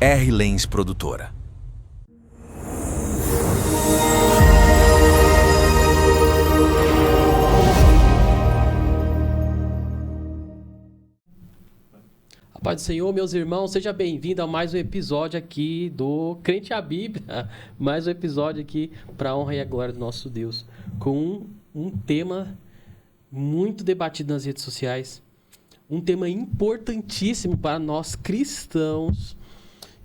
R-Lens Produtora. A paz do Senhor, meus irmãos, seja bem-vindo a mais um episódio aqui do Crente à Bíblia. Mais um episódio aqui para a honra e a glória do nosso Deus. Com um tema muito debatido nas redes sociais. Um tema importantíssimo para nós cristãos.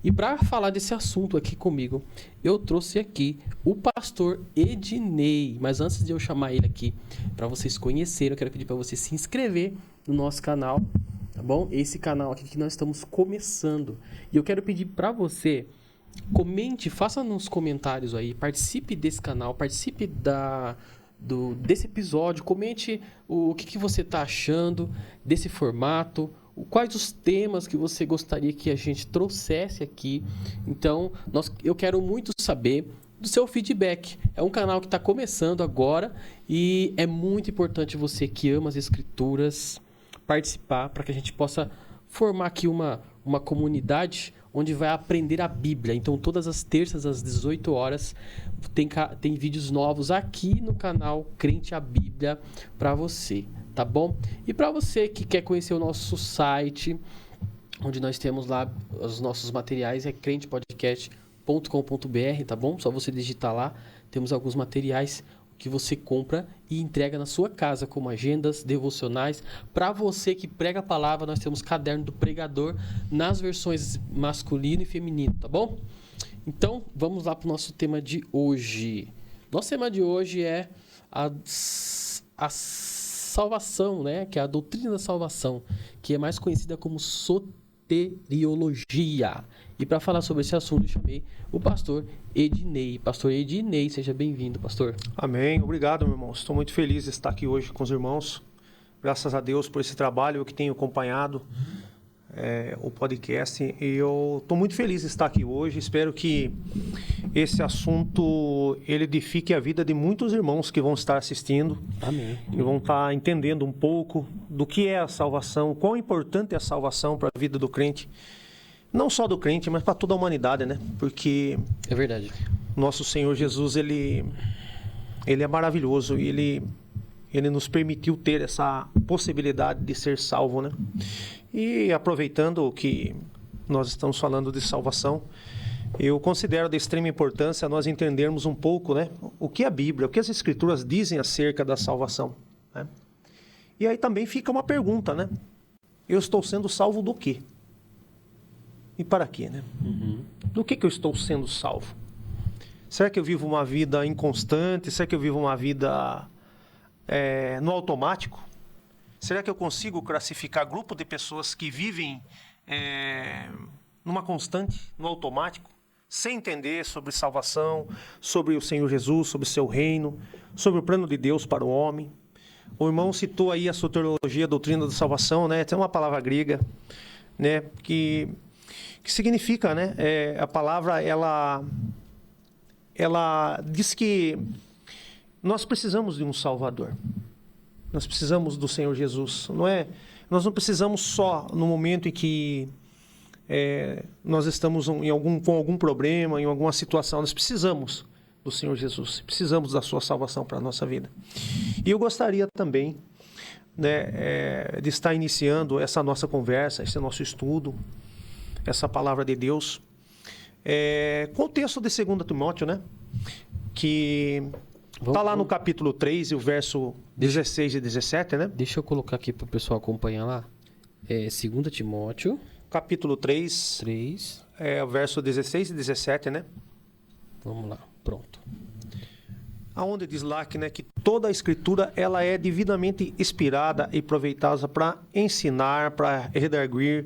E para falar desse assunto aqui comigo, eu trouxe aqui o pastor Ednei. Mas antes de eu chamar ele aqui para vocês conhecerem, eu quero pedir para você se inscrever no nosso canal. Tá bom? Esse canal aqui que nós estamos começando. E eu quero pedir para você, comente, faça nos comentários aí, participe desse canal, participe desse episódio, comente o que você está achando desse formato, quais os temas que você gostaria que a gente trouxesse aqui. Então, eu quero muito saber do seu feedback. É um canal que está começando agora e é muito importante você que ama as escrituras participar para que a gente possa formar aqui uma comunidade onde vai aprender a Bíblia. Então, todas as terças, às 18 horas, tem vídeos novos aqui no canal Crente à Bíblia para você, tá bom? E para você que quer conhecer o nosso site, onde nós temos lá os nossos materiais, é crentepodcast.com.br, tá bom? Só você digitar lá, temos alguns materiais que você compra e entrega na sua casa, como agendas, devocionais. Para você que prega a palavra, nós temos Caderno do Pregador nas versões masculino e feminino, tá bom? Então, vamos lá para o nosso tema de hoje. Nosso tema de hoje é a salvação, né? Que é a doutrina da salvação, que é mais conhecida como soteriologia. E para falar sobre esse assunto, eu chamei o pastor Ednei. Pastor Ednei, seja bem-vindo, pastor. Amém. Obrigado, meu irmão. Estou muito feliz de estar aqui hoje com os irmãos. Graças a Deus por esse trabalho, eu que tenho acompanhado o podcast. E eu estou muito feliz de estar aqui hoje. Espero que esse assunto ele edifique a vida de muitos irmãos que vão estar assistindo. Amém. E vão estar entendendo um pouco do que é a salvação, quão importante é a salvação para a vida do crente. Não só do crente, mas para toda a humanidade, né? Porque é verdade. Nosso Senhor Jesus, ele é maravilhoso e ele nos permitiu ter essa possibilidade de ser salvo, né? E aproveitando que nós estamos falando de salvação, eu considero de extrema importância nós entendermos um pouco, né? O que a Bíblia, o que as Escrituras dizem acerca da salvação, né? E aí também fica uma pergunta, né? Eu estou sendo salvo do quê? E para quê, né? Do que eu estou sendo salvo? Será que eu vivo uma vida inconstante? Será que eu vivo uma vida no automático? Será que eu consigo classificar grupo de pessoas que vivem numa constante, no automático, sem entender sobre salvação, sobre o Senhor Jesus, sobre o seu reino, sobre o plano de Deus para o homem? O irmão citou aí a soteriologia, a doutrina da salvação, né? Tem uma palavra grega, né? Que significa, né? A palavra, ela diz que nós precisamos de um Salvador. Nós precisamos do Senhor Jesus. Nós não precisamos só no momento em que nós estamos com algum problema, em alguma situação. Nós precisamos do Senhor Jesus. Precisamos da sua salvação para a nossa vida. E eu gostaria também, né, de estar iniciando essa nossa conversa, esse nosso estudo, essa palavra de Deus, com o texto de 2 Timóteo, né? Que está lá no capítulo 3 e o verso 16 e 17, né? Deixa eu colocar aqui para o pessoal acompanhar lá. 2 Timóteo. Capítulo 3. O verso 16 e 17, né? Vamos lá, pronto. Aonde diz lá que toda a Escritura ela é divinamente inspirada e proveitosa para ensinar, para redarguir,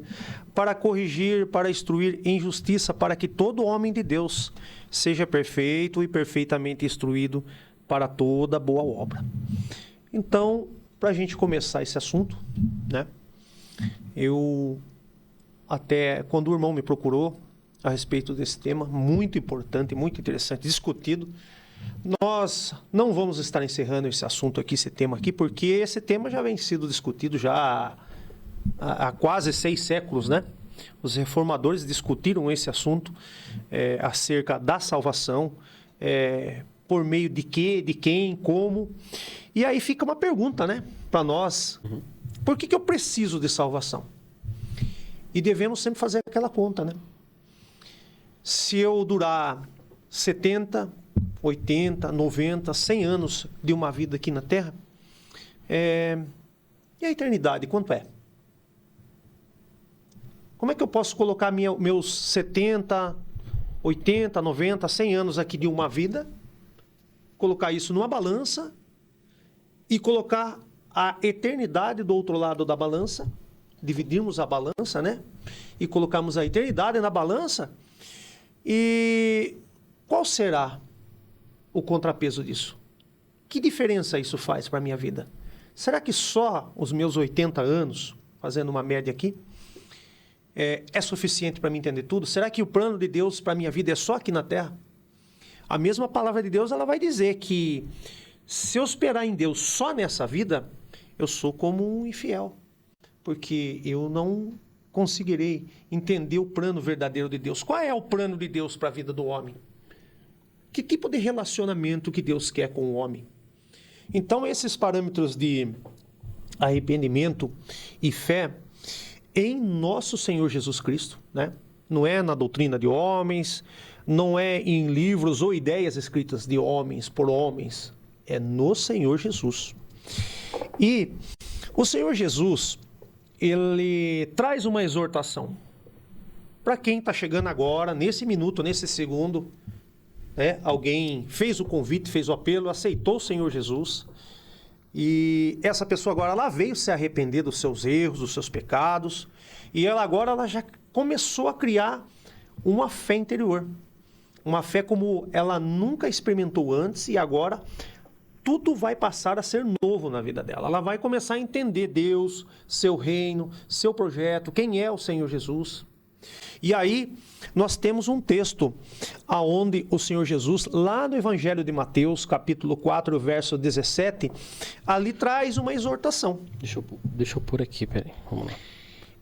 para corrigir, para instruir em justiça, para que todo homem de Deus seja perfeito e perfeitamente instruído para toda boa obra. Então, para a gente começar esse assunto, né? Eu até quando o irmão me procurou a respeito desse tema, muito importante, muito interessante, discutido. Nós não vamos estar encerrando esse assunto aqui, esse tema aqui, porque esse tema já vem sido discutido já há quase 6 séculos, né? Os reformadores discutiram esse assunto acerca da salvação, por meio de quê, de quem, como. E aí fica uma pergunta, né, para nós. Por que eu preciso de salvação? E devemos sempre fazer aquela conta, né? Se eu durar 70, 80, 90, 100 anos de uma vida aqui na Terra, e a eternidade, quanto é? Como é que eu posso colocar meus 70, 80, 90, 100 anos aqui de uma vida, colocar isso numa balança e colocar a eternidade do outro lado da balança, dividirmos a balança, né? E colocarmos a eternidade na balança. E qual será o contrapeso disso? Que diferença isso faz para a minha vida? Será que só os meus 80 anos, fazendo uma média aqui, é suficiente para mim entender tudo? Será que o plano de Deus para a minha vida é só aqui na Terra? A mesma palavra de Deus, ela vai dizer que se eu esperar em Deus só nessa vida, eu sou como um infiel, porque eu não conseguirei entender o plano verdadeiro de Deus. Qual é o plano de Deus para a vida do homem? Que tipo de relacionamento que Deus quer com o homem? Então, esses parâmetros de arrependimento e fé em nosso Senhor Jesus Cristo, né? Não é na doutrina de homens, não é em livros ou ideias escritas de homens por homens, é no Senhor Jesus. E o Senhor Jesus, ele traz uma exortação para quem está chegando agora, nesse minuto, nesse segundo, alguém fez o convite, fez o apelo, aceitou o Senhor Jesus, e essa pessoa agora ela veio se arrepender dos seus erros, dos seus pecados, e ela já começou a criar uma fé interior, uma fé como ela nunca experimentou antes, e agora tudo vai passar a ser novo na vida dela. Ela vai começar a entender Deus, seu reino, seu projeto, quem é o Senhor Jesus. E aí nós temos um texto aonde o Senhor Jesus, lá no Evangelho de Mateus, capítulo 4, verso 17, ali traz uma exortação. Deixa eu pôr aqui, peraí, vamos lá,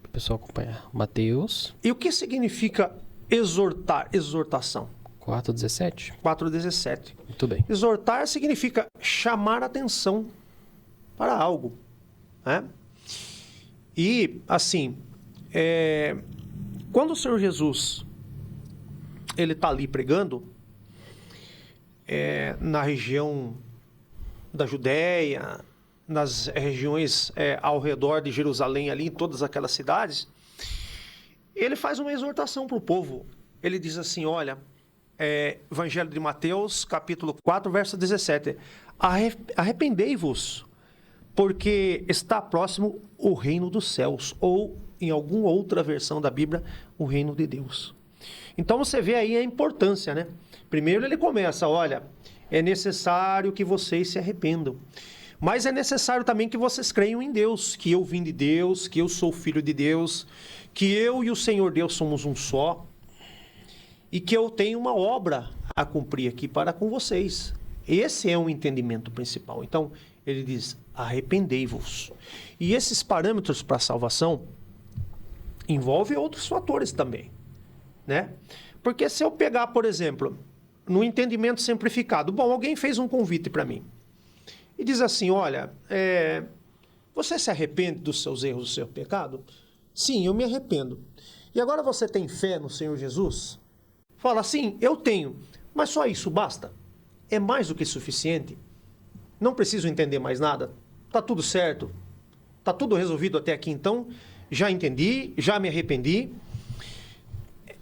para o pessoal acompanhar. Mateus. E o que significa exortação? 4,17? 4,17. Muito bem. Exortar significa chamar atenção para algo, né? E, assim, quando o Senhor Jesus ele está ali pregando, na região da Judéia, nas regiões ao redor de Jerusalém, ali em todas aquelas cidades, ele faz uma exortação para o povo. Ele diz assim, olha, Evangelho de Mateus, capítulo 4, verso 17, arrependei-vos, porque está próximo o reino dos céus, ou em alguma outra versão da Bíblia, o reino de Deus. Então você vê aí a importância, né? Primeiro ele começa, olha, é necessário que vocês se arrependam, mas é necessário também que vocês creiam em Deus, que eu vim de Deus, que eu sou filho de Deus, que eu e o Senhor Deus somos um só, e que eu tenho uma obra a cumprir aqui para com vocês. Esse é um entendimento principal. Então, ele diz, arrependei-vos. E esses parâmetros para a salvação envolvem outros fatores também, né? Porque se eu pegar, por exemplo, no entendimento simplificado, bom, alguém fez um convite para mim e diz assim, olha, você se arrepende dos seus erros, do seu pecado? Sim, eu me arrependo. E agora você tem fé no Senhor Jesus? Fala assim, eu tenho, mas só isso basta? É mais do que suficiente? Não preciso entender mais nada? Está tudo certo? Está tudo resolvido até aqui então? Já entendi, já me arrependi.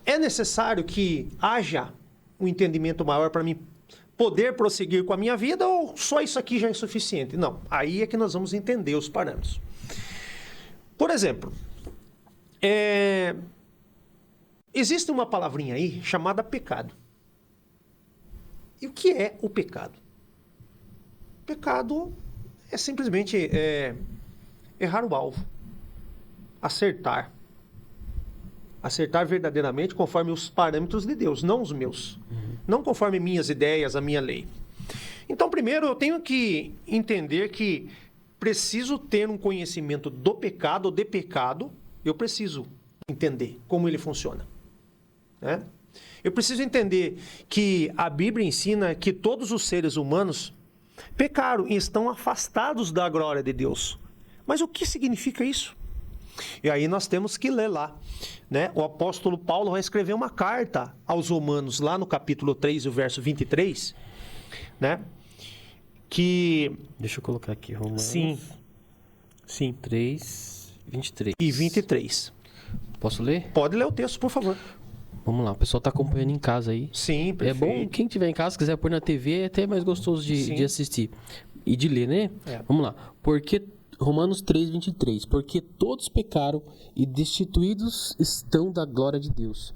É necessário que haja um entendimento maior para mim poder prosseguir com a minha vida ou só isso aqui já é suficiente? Não, aí é que nós vamos entender os parâmetros. Por exemplo, existe uma palavrinha aí chamada pecado. E o que é o pecado? Pecado é simplesmente errar o alvo. Acertar. Acertar verdadeiramente conforme os parâmetros de Deus, não os meus. Não conforme minhas ideias, a minha lei. Então, primeiro, eu tenho que entender que preciso ter um conhecimento do pecado ou de pecado. Eu preciso entender como ele funciona, né? Eu preciso entender que a Bíblia ensina que todos os seres humanos pecaram e estão afastados da glória de Deus. Mas o que significa isso? E aí nós temos que ler lá, né? O apóstolo Paulo vai escrever uma carta aos Romanos, lá no capítulo 3, o verso 23, né? Que... Deixa eu colocar aqui, Romanos. Sim. 3, 23. E 23. Posso ler? Pode ler o texto, por favor. Vamos lá, o pessoal tá acompanhando em casa aí. Sim, perfeito. É bom, quem tiver em casa, quiser pôr na TV, é até mais gostoso de assistir. E de ler, né? É. Vamos lá. Porque Romanos 3, 23. Porque todos pecaram e destituídos estão da glória de Deus,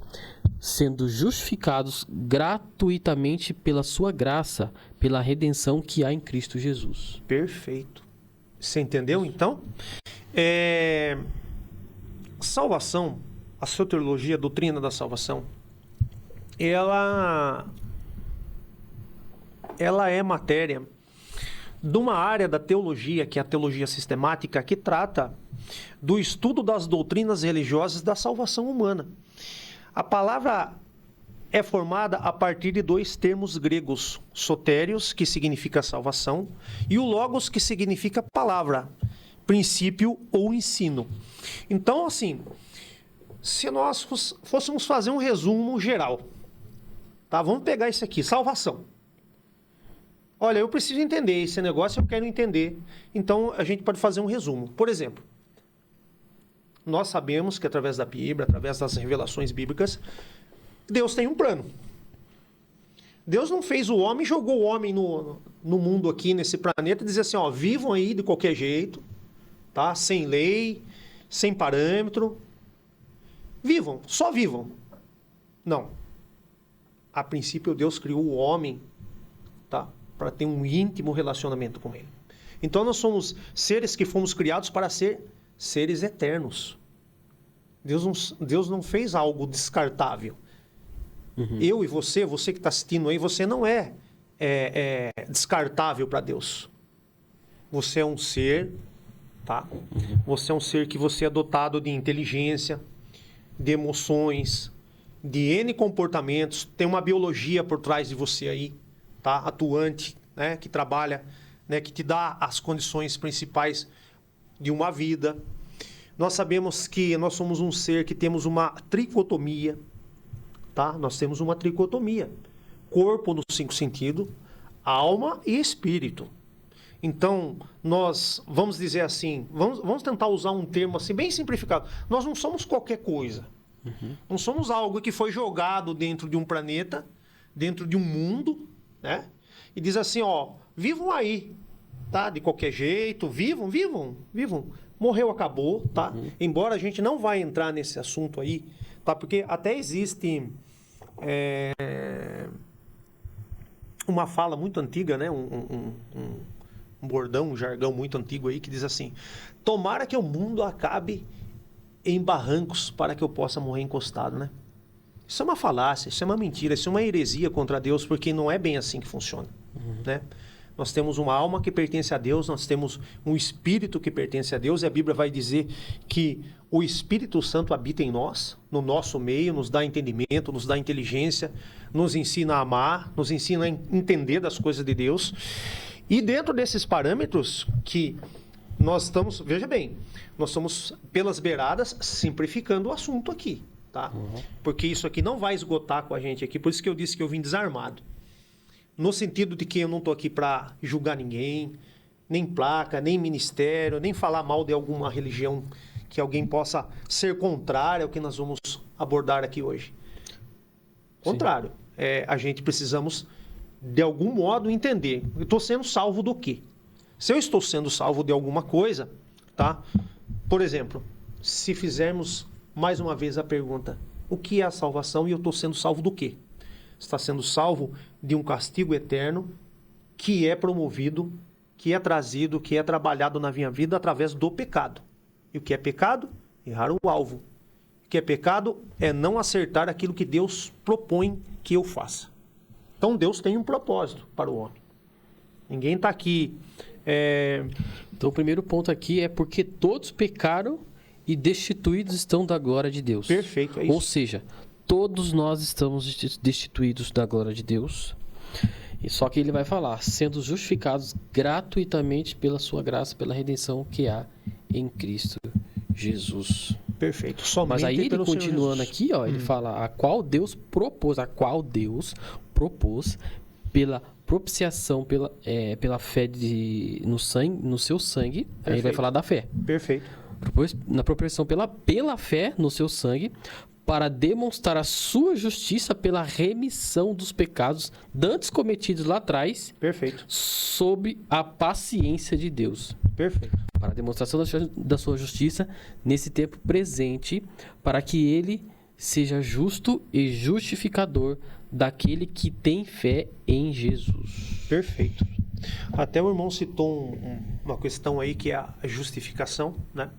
sendo justificados gratuitamente pela sua graça, pela redenção que há em Cristo Jesus. Perfeito. Você entendeu, então? Salvação, a soteriologia, a doutrina da salvação, ela é matéria de uma área da teologia, que é a teologia sistemática, que trata do estudo das doutrinas religiosas da salvação humana. A palavra é formada a partir de dois termos gregos, sotérios, que significa salvação, e o logos, que significa palavra, princípio ou ensino. Então, assim, se nós fôssemos fazer um resumo geral, tá? Vamos pegar isso aqui, salvação. Olha, eu preciso entender esse negócio, eu quero entender. Então, a gente pode fazer um resumo. Por exemplo, nós sabemos que através da Bíblia, através das revelações bíblicas, Deus tem um plano. Deus não fez o homem e jogou o homem no mundo aqui, nesse planeta, e dizer assim, ó, vivam aí de qualquer jeito, tá? Sem lei, sem parâmetro. Vivam, só vivam. Não. A princípio, Deus criou o homem, tá? Para ter um íntimo relacionamento com ele. Então, nós somos seres que fomos criados para ser seres eternos. Deus não fez algo descartável. Uhum. Eu e você que está assistindo aí, você não é descartável para Deus. Você é um ser, tá? Uhum. Você é um ser que você é dotado de inteligência, de emoções, de N comportamentos, tem uma biologia por trás de você aí, tá? Atuante, né? Que trabalha, né? Que te dá as condições principais de uma vida. Nós sabemos que nós somos um ser que temos uma tricotomia, tá? Nós temos uma tricotomia. Corpo nos 5 sentidos, alma e espírito. Então, nós vamos dizer assim, vamos tentar usar um termo assim bem simplificado. Nós não somos qualquer coisa. Uhum. Não somos algo que foi jogado dentro de um planeta, dentro de um mundo, né? E diz assim, ó, vivam aí, tá? De qualquer jeito, vivam. Morreu, acabou, tá? Uhum. Embora a gente não vai entrar nesse assunto aí, tá? Porque até existe uma fala muito antiga, né? Um bordão, um jargão muito antigo aí que diz assim: tomara que o mundo acabe em barrancos para que eu possa morrer encostado, né? Isso é uma falácia, isso é uma mentira, isso é uma heresia contra Deus, porque não é bem assim que funciona, né? Nós temos uma alma que pertence a Deus, nós temos um espírito que pertence a Deus, e a Bíblia vai dizer que o Espírito Santo habita em nós, no nosso meio, nos dá entendimento, nos dá inteligência, nos ensina a amar, nos ensina a entender das coisas de Deus. E dentro desses parâmetros que nós estamos, veja bem, nós estamos pelas beiradas simplificando o assunto aqui, tá? Uhum. Porque isso aqui não vai esgotar com a gente aqui, por isso que eu disse que eu vim desarmado. No sentido de que eu não estou aqui para julgar ninguém, nem placa, nem ministério, nem falar mal de alguma religião que alguém possa ser contrária ao que nós vamos abordar aqui hoje. Contrário, a gente precisamos de algum modo entender. Eu estou sendo salvo do quê? Se eu estou sendo salvo de alguma coisa, tá? Por exemplo, se fizermos mais uma vez a pergunta, o que é a salvação e eu estou sendo salvo do quê? Está sendo salvo de um castigo eterno que é promovido, que é trazido, que é trabalhado na minha vida através do pecado. E o que é pecado? Errar o alvo. O que é pecado é não acertar aquilo que Deus propõe que eu faça. Então Deus tem um propósito para o homem. Ninguém está aqui... Então o primeiro ponto aqui é porque todos pecaram e destituídos estão da glória de Deus. Perfeito, é isso. Ou seja, todos nós estamos destituídos da glória de Deus. E só que ele vai falar, sendo justificados gratuitamente pela sua graça, pela redenção que há em Cristo Jesus. Perfeito. Somente Mas aí ele pelo Senhor continuando Jesus. aqui, ó, ele fala a qual Deus propôs pela propiciação, pela fé no sangue, no seu sangue. Aí ele vai Perfeito. falar da fé. Perfeito. Propôs na propiciação pela fé no seu sangue, para demonstrar a sua justiça pela remissão dos pecados dantes cometidos lá atrás, Perfeito. sob a paciência de Deus. Perfeito. Para a demonstração da sua justiça nesse tempo presente, para que ele seja justo e justificador daquele que tem fé em Jesus. Perfeito. Até o irmão citou uma questão aí que é a justificação, né?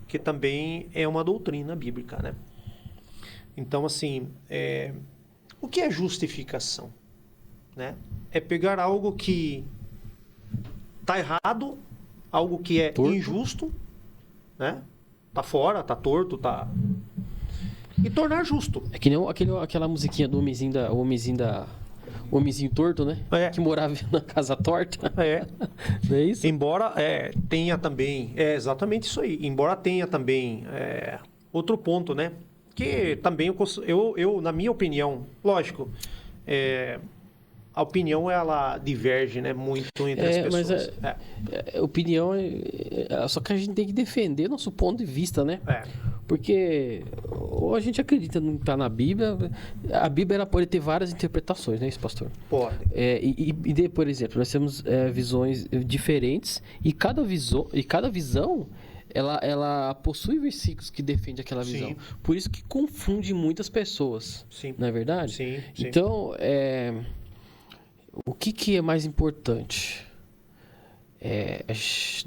Que também é uma doutrina bíblica, né? Então, assim, o que é justificação? Né? É pegar algo que está errado, algo que é Torto. injusto, né? Tá fora, tá torto, tá... E tornar justo. É que nem aquela musiquinha do o homenzinho torto, né? É. Que morava na casa torta. É. Não é isso? Embora tenha também... É exatamente isso aí. Embora tenha também outro ponto, né? Que também eu na minha opinião, lógico, a opinião ela diverge, né, muito entre as pessoas. Mas opinião só que a gente tem que defender nosso ponto de vista, né? Porque ou a gente acredita no que está na Bíblia, a Bíblia ela pode ter várias interpretações, né, isso, pastor? Pode. Por exemplo, nós temos visões diferentes e cada visão ela possui versículos que defendem aquela visão. Sim. Por isso que confunde muitas pessoas. Sim. Não é verdade? Sim, sim. Então, o que é mais importante?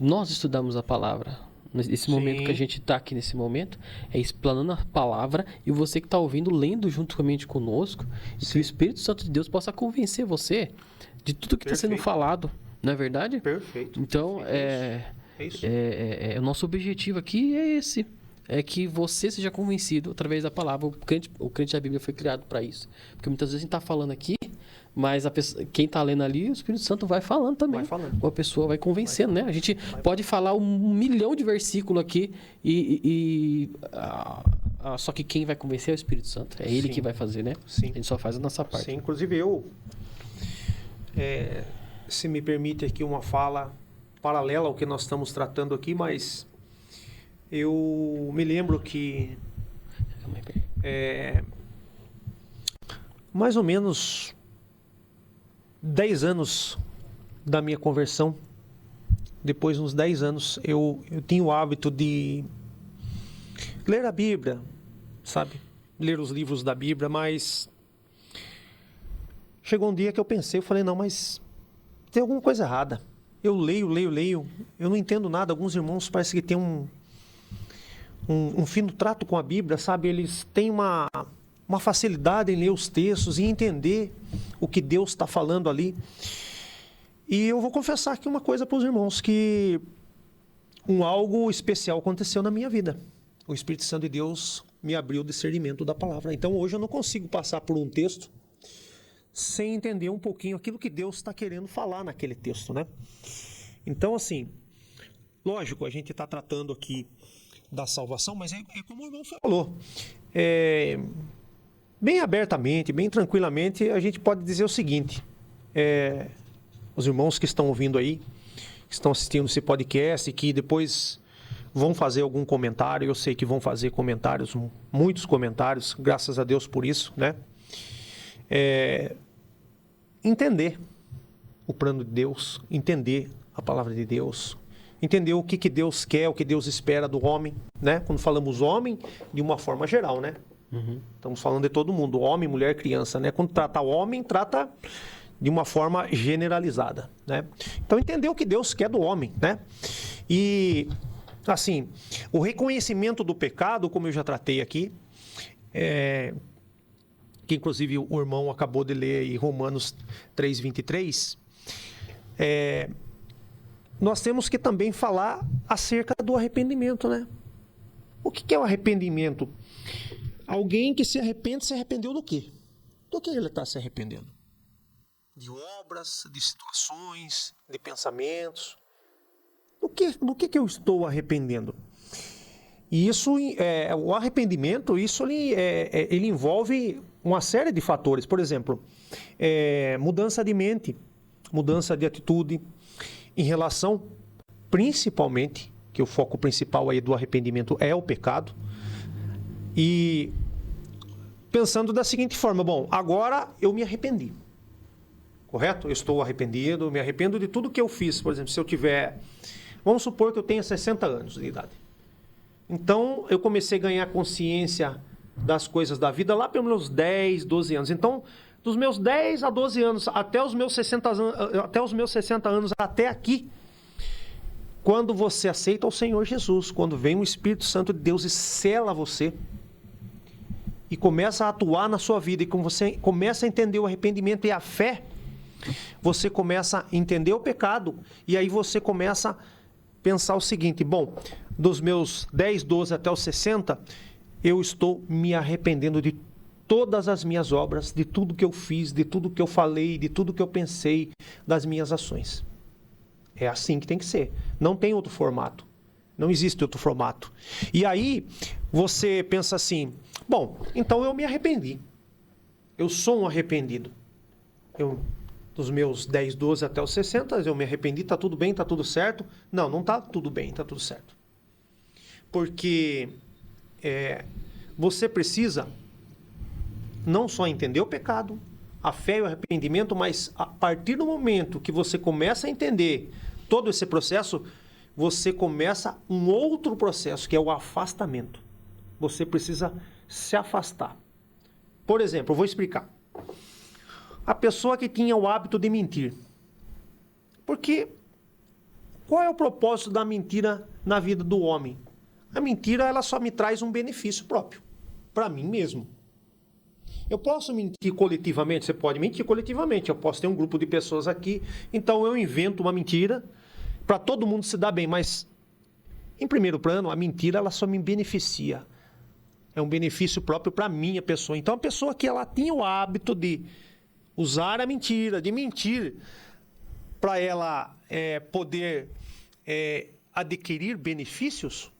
Nós estudamos a palavra. Nesse momento que a gente está aqui nesse momento, explanando a palavra e você que está ouvindo, lendo juntamente conosco, e que o Espírito Santo de Deus possa convencer você de tudo que está sendo falado. Não é verdade? Perfeito. Então, É isso. o nosso objetivo aqui é esse. É que você seja convencido através da palavra. O crente da Bíblia foi criado para isso. Porque muitas vezes a gente está falando aqui, mas quem está lendo ali, o Espírito Santo vai falando também. Vai falando. A pessoa vai convencendo, né? A gente pode falar 1 milhão de versículos aqui só que quem vai convencer é o Espírito Santo. É ele Sim. que vai fazer, né? Sim. A gente só faz a nossa parte. Sim, inclusive se me permite aqui uma fala paralela ao que nós estamos tratando aqui, mas eu me lembro que mais ou menos 10 anos da minha conversão, depois de uns 10 anos, eu tinha o hábito de ler a Bíblia, sabe? Ler os livros da Bíblia, mas chegou um dia que eu falei, não, mas tem alguma coisa errada. Eu leio, eu não entendo nada. Alguns irmãos parece que têm um fino trato com a Bíblia, sabe? Eles têm uma facilidade em ler os textos e entender o que Deus está falando ali. E eu vou confessar aqui uma coisa para os irmãos, que algo especial aconteceu na minha vida. O Espírito Santo de Deus me abriu o discernimento da palavra. Então hoje eu não consigo passar por um texto sem entender um pouquinho aquilo que Deus está querendo falar naquele texto, né? Então, assim, lógico, a gente está tratando aqui da salvação, mas é como o irmão falou. Bem abertamente, bem tranquilamente, a gente pode dizer o seguinte. Os irmãos que estão ouvindo aí, que estão assistindo esse podcast e que depois vão fazer algum comentário, eu sei que vão fazer comentários, muitos comentários, graças a Deus por isso, né? Entender o plano de Deus, entender a palavra de Deus, entender o que Deus quer, o que Deus espera do homem, né? Quando falamos homem, de uma forma geral, né? Uhum. Estamos falando de todo mundo, homem, mulher, criança, né? Quando trata o homem, trata de uma forma generalizada, né? Então, entender o que Deus quer do homem, né? E, assim, o reconhecimento do pecado, como eu já tratei aqui, que inclusive o irmão acabou de ler aí Romanos 3:23, nós temos que também falar acerca do arrependimento, né? O que é o arrependimento? Alguém que se arrependeu do quê? Do que ele está se arrependendo? De obras, de situações, de pensamentos. Do que eu estou arrependendo? E isso, o arrependimento, ele envolve uma série de fatores. Por exemplo, mudança de mente, mudança de atitude, em relação, principalmente, que o foco principal aí do arrependimento é o pecado. E pensando da seguinte forma, bom, agora eu me arrependi. Correto? Eu estou arrependido, me arrependo de tudo que eu fiz. Por exemplo, se eu tiver... Vamos supor que eu tenha 60 anos de idade. Então, eu comecei a ganhar consciência das coisas da vida lá pelos meus 10, 12 anos. Então, dos meus 10 a 12 anos, até os meus 60 anos, até aqui, quando você aceita o Senhor Jesus, quando vem o Espírito Santo de Deus e sela você, e começa a atuar na sua vida, e quando você começa a entender o arrependimento e a fé, você começa a entender o pecado, e aí você começa a pensar o seguinte, bom, dos meus 10, 12 até os 60, eu estou me arrependendo de todas as minhas obras, de tudo que eu fiz, de tudo que eu falei, de tudo que eu pensei, das minhas ações. É assim que tem que ser. Não tem outro formato. Não existe outro formato. E aí, você pensa assim, bom, então eu me arrependi. Eu sou um arrependido. Dos meus 10, 12 até os 60, eu me arrependi, está tudo bem, está tudo certo. Não, não está tudo bem, está tudo certo. Porque você precisa não só entender o pecado, a fé e o arrependimento, mas a partir do momento que você começa a entender todo esse processo, você começa um outro processo, que é o afastamento. Você precisa se afastar. Por exemplo, eu vou explicar. A pessoa que tinha o hábito de mentir. Porque qual é o propósito da mentira na vida do homem? A mentira, ela só me traz um benefício próprio, para mim mesmo. Eu posso mentir coletivamente? Você pode mentir coletivamente. Eu posso ter um grupo de pessoas aqui, então eu invento uma mentira para todo mundo se dar bem, mas em primeiro plano, a mentira, ela só me beneficia. É um benefício próprio para a minha pessoa. Então, a pessoa que ela tinha o hábito de usar a mentira, de mentir, para ela poder adquirir benefícios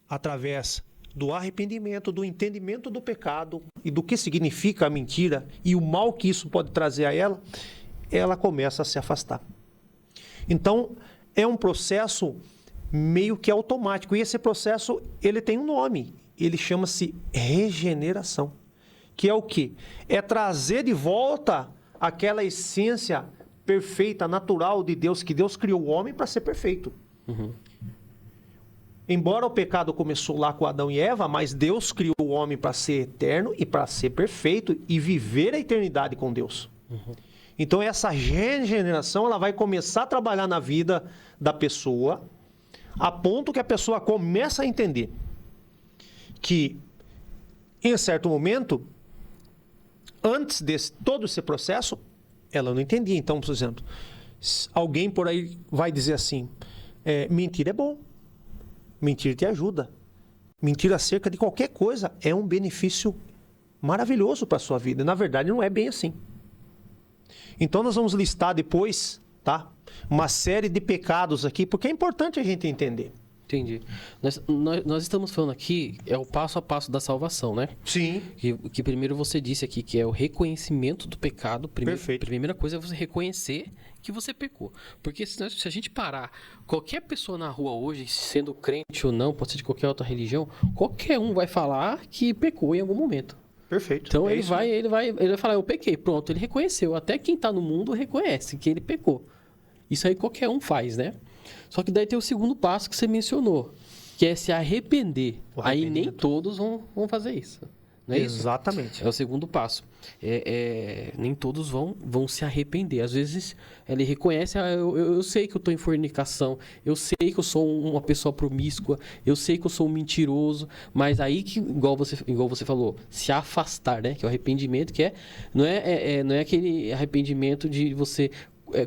através do arrependimento, do entendimento do pecado e do que significa a mentira e o mal que isso pode trazer a ela começa a se afastar. Então, é um processo meio que automático. E esse processo, ele tem um nome. Ele chama-se regeneração. Que é o quê? É trazer de volta aquela essência perfeita, natural de Deus, que Deus criou o homem para ser perfeito. Uhum. Embora o pecado começou lá com Adão e Eva, mas Deus criou o homem para ser eterno e para ser perfeito e viver a eternidade com Deus. Uhum. Então essa regeneração, ela vai começar a trabalhar na vida da pessoa, a ponto que a pessoa começa a entender que, em certo momento, antes de todo esse processo, ela não entendia. Então, por exemplo, alguém por aí vai dizer assim, mentir é bom, mentir te ajuda, mentir acerca de qualquer coisa é um benefício maravilhoso para a sua vida. Na verdade, não é bem assim. Então, nós vamos listar depois, tá? Uma série de pecados aqui, porque é importante a gente entender. Entendi. Nós estamos falando aqui, é o passo a passo da salvação, né? Sim. Que primeiro você disse aqui, que é o reconhecimento do pecado. Perfeito. A primeira coisa é você reconhecer que você pecou. Porque se a gente parar, qualquer pessoa na rua hoje, sendo crente ou não, pode ser de qualquer outra religião, qualquer um vai falar que pecou em algum momento. Perfeito. Então ele vai falar, eu pequei. Pronto, ele reconheceu. Até quem está no mundo reconhece que ele pecou. Isso aí qualquer um faz, né? Só que daí tem o segundo passo que você mencionou, que é se arrepender. Aí nem todos vão fazer isso. Não é isso? Exatamente. É o segundo passo. Nem todos vão se arrepender. Às vezes ele reconhece, eu sei que eu estou em fornicação, eu sei que eu sou uma pessoa promíscua, eu sei que eu sou um mentiroso, mas aí que, igual você falou, se afastar, né? Que é o arrependimento, que não é aquele arrependimento de você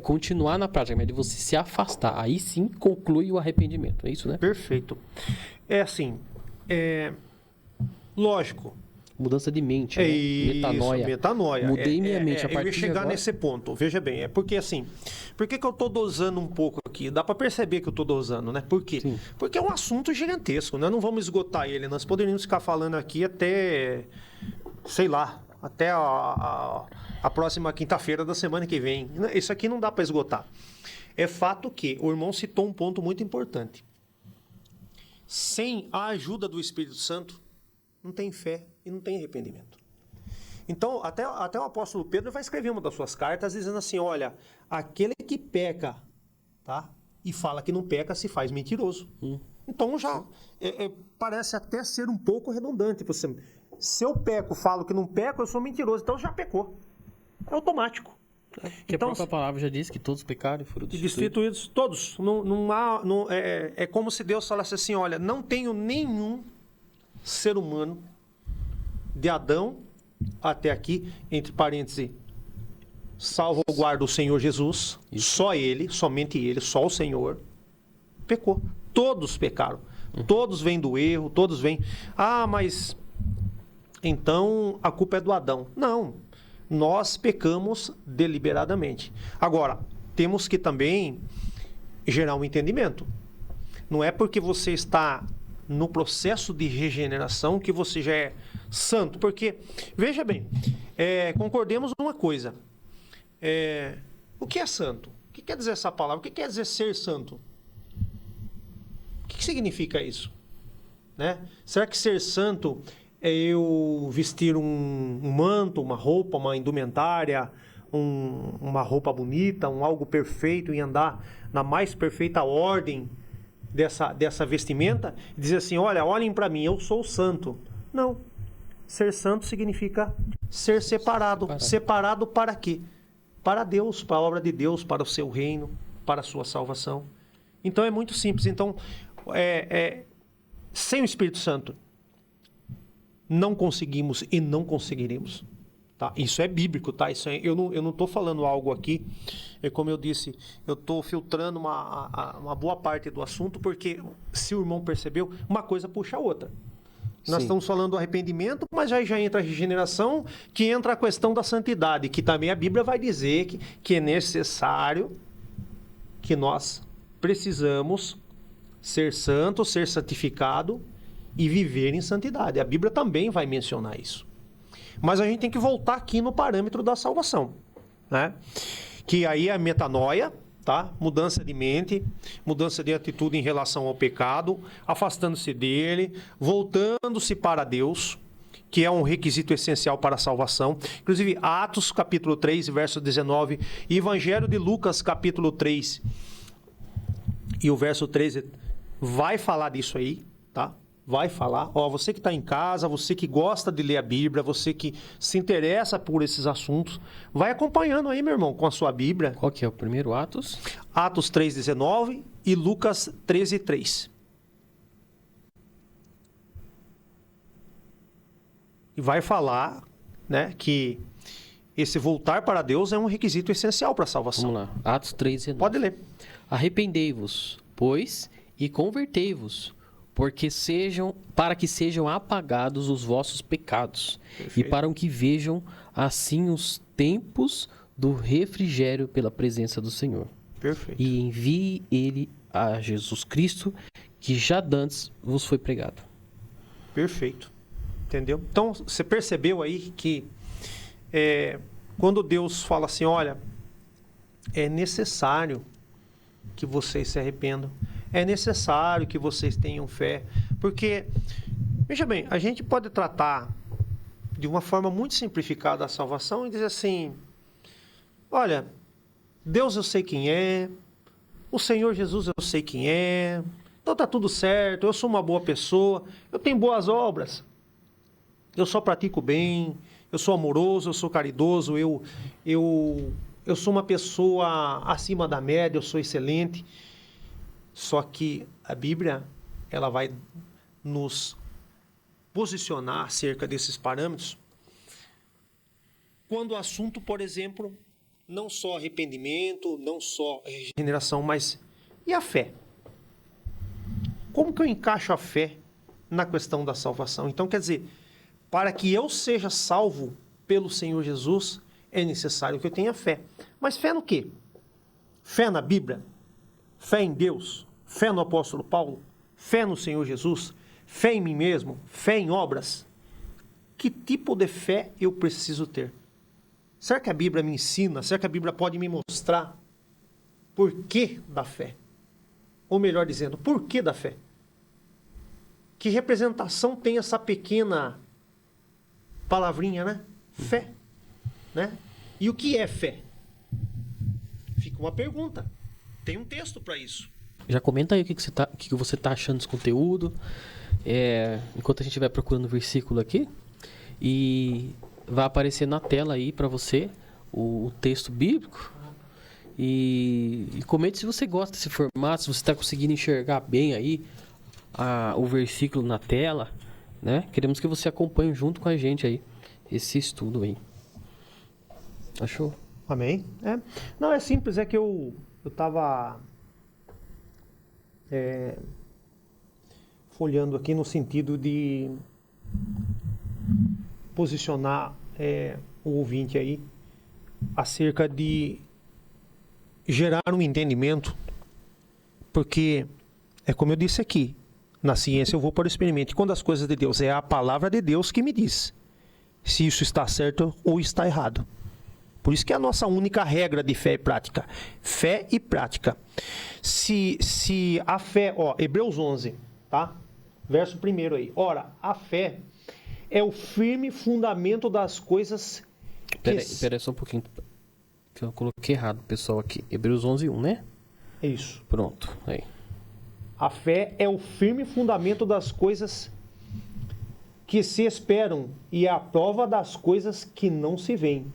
continuar na prática, mas de você se afastar. Aí sim conclui o arrependimento. É isso, né? Perfeito. É assim, lógico. Mudança de mente, É né? isso, Metanoia. metanoia. Mudei minha mente a eu partir ia de chegar agora. nesse ponto. Veja bem, é porque assim, por que eu tô dosando um pouco aqui? Dá para perceber que eu tô dosando, né? Por quê? Sim. Porque é um assunto gigantesco, nós não vamos esgotar ele, nós poderíamos ficar falando aqui até, sei lá, até a próxima quinta-feira da semana que vem. Isso aqui não dá para esgotar. É fato que o irmão citou um ponto muito importante. Sem a ajuda do Espírito Santo, não tem fé e não tem arrependimento. Então, até o apóstolo Pedro vai escrever uma das suas cartas dizendo assim, olha, aquele que peca, tá? E fala que não peca se faz mentiroso. Então já parece até ser um pouco redundante. Você, se eu peco, falo que não peco, eu sou mentiroso. Então já pecou. É automático. Porque a própria palavra já diz que todos pecaram e foram destituídos. Todos. É como se Deus falasse assim, olha, não tenho nenhum ser humano de Adão até aqui, entre parênteses, salvo o guarda o Senhor Jesus, só ele, somente ele, só o Senhor, pecou. Todos pecaram. Todos vêm do erro, todos vêm... Ah, mas então a culpa é do Adão. Não, nós pecamos deliberadamente. Agora, temos que também gerar um entendimento. Não é porque você está no processo de regeneração que você já é santo. Porque, veja bem, concordemos numa coisa. O que é santo? O que quer dizer essa palavra? O que quer dizer ser santo? O que significa isso? Né? Será que ser santo é eu vestir um manto, uma roupa, uma indumentária, uma roupa bonita, algo perfeito e andar na mais perfeita ordem dessa vestimenta, dizer assim, olhem para mim, eu sou santo. Não. Ser santo significa ser separado. Separado para quê? Para Deus, para a obra de Deus, para o seu reino, para a sua salvação. Então é muito simples. Então, sem o Espírito Santo, não conseguimos e não conseguiremos. Tá? Isso é bíblico, tá? Eu não estou falando algo aqui, como eu disse, eu estou filtrando uma boa parte do assunto, porque se o irmão percebeu, uma coisa puxa a outra. Nós estamos falando do arrependimento, mas aí já entra a regeneração, que entra a questão da santidade, que também a Bíblia vai dizer que é necessário, que nós precisamos ser santo, ser santificado e viver em santidade. A Bíblia também vai mencionar isso. Mas a gente tem que voltar aqui no parâmetro da salvação, né? Que aí é a metanoia, tá? Mudança de mente, mudança de atitude em relação ao pecado, afastando-se dele, voltando-se para Deus, que é um requisito essencial para a salvação. Inclusive, Atos capítulo 3, verso 19, e Evangelho de Lucas capítulo 3, e o verso 13 vai falar disso aí, tá? Vai falar, você que está em casa, você que gosta de ler a Bíblia, você que se interessa por esses assuntos, vai acompanhando aí, meu irmão, com a sua Bíblia. Qual que é o primeiro Atos? Atos 3,19 e Lucas 13,3. E vai falar, né, que esse voltar para Deus é um requisito essencial para a salvação. Vamos lá, Atos 3,19. Pode ler. Arrependei-vos, pois, e convertei-vos, para que sejam apagados os vossos pecados. Perfeito. E para que vejam assim os tempos do refrigério pela presença do Senhor. Perfeito. E envie ele a Jesus Cristo, que já dantes vos foi pregado. Perfeito. Entendeu? Então, você percebeu aí que quando Deus fala assim, olha, é necessário que vocês se arrependam. É necessário que vocês tenham fé. Porque, veja bem, a gente pode tratar de uma forma muito simplificada a salvação e dizer assim, olha, Deus eu sei quem é, o Senhor Jesus eu sei quem é, então tá tudo certo, eu sou uma boa pessoa, eu tenho boas obras, eu só pratico bem, eu sou amoroso, eu sou caridoso, eu sou uma pessoa acima da média, eu sou excelente. Só que a Bíblia, ela vai nos posicionar acerca desses parâmetros quando o assunto, por exemplo, não só arrependimento, não só regeneração, mas e a fé? Como que eu encaixo a fé na questão da salvação. Então, quer dizer, para que eu seja salvo pelo Senhor Jesus, é necessário que eu tenha fé. Mas fé no quê? Fé na Bíblia? Fé em Deus? Fé no apóstolo Paulo? Fé no Senhor Jesus? Fé em mim mesmo? Fé em obras? Que tipo de fé eu preciso ter? Será que a Bíblia me ensina? Será que a Bíblia pode me mostrar por que da fé? Ou melhor dizendo, por que da fé? Que representação tem essa pequena palavrinha, né? Fé, né? E o que é fé? Fica uma pergunta. Tem um texto para isso. Já comenta aí o que você tá achando desse conteúdo. Enquanto a gente vai procurando o versículo aqui. E vai aparecer na tela aí para você o texto bíblico. E comente se você gosta desse formato, se você está conseguindo enxergar bem aí o versículo na tela, né? Queremos que você acompanhe junto com a gente aí esse estudo aí. Achou? Amém? Não, é simples, é que eu estava folheando aqui no sentido de posicionar o ouvinte aí acerca de gerar um entendimento, porque é como eu disse aqui, na ciência eu vou para o experimento, e quando as coisas de Deus é a palavra de Deus que me diz se isso está certo ou está errado. Por isso que é a nossa única regra de fé e prática. Fé e prática. Se a fé, Hebreus 11, tá? Verso 1 aí. Ora, a fé é o firme fundamento das coisas que... Peraí só um pouquinho, que eu coloquei errado, pessoal, aqui. Hebreus 11:1, né? É isso. Pronto, aí. A fé é o firme fundamento das coisas que se esperam e é a prova das coisas que não se veem.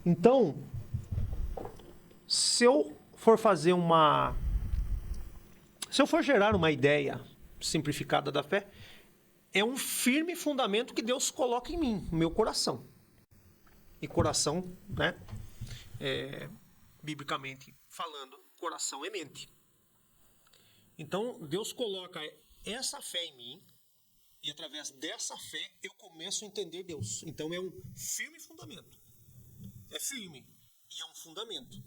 Então, se eu for gerar uma ideia simplificada da fé, é um firme fundamento que Deus coloca em mim, no meu coração. E coração, né? Biblicamente falando, coração é mente. Então, Deus coloca essa fé em mim e através dessa fé eu começo a entender Deus. Então, é um firme fundamento. É firme e é um fundamento.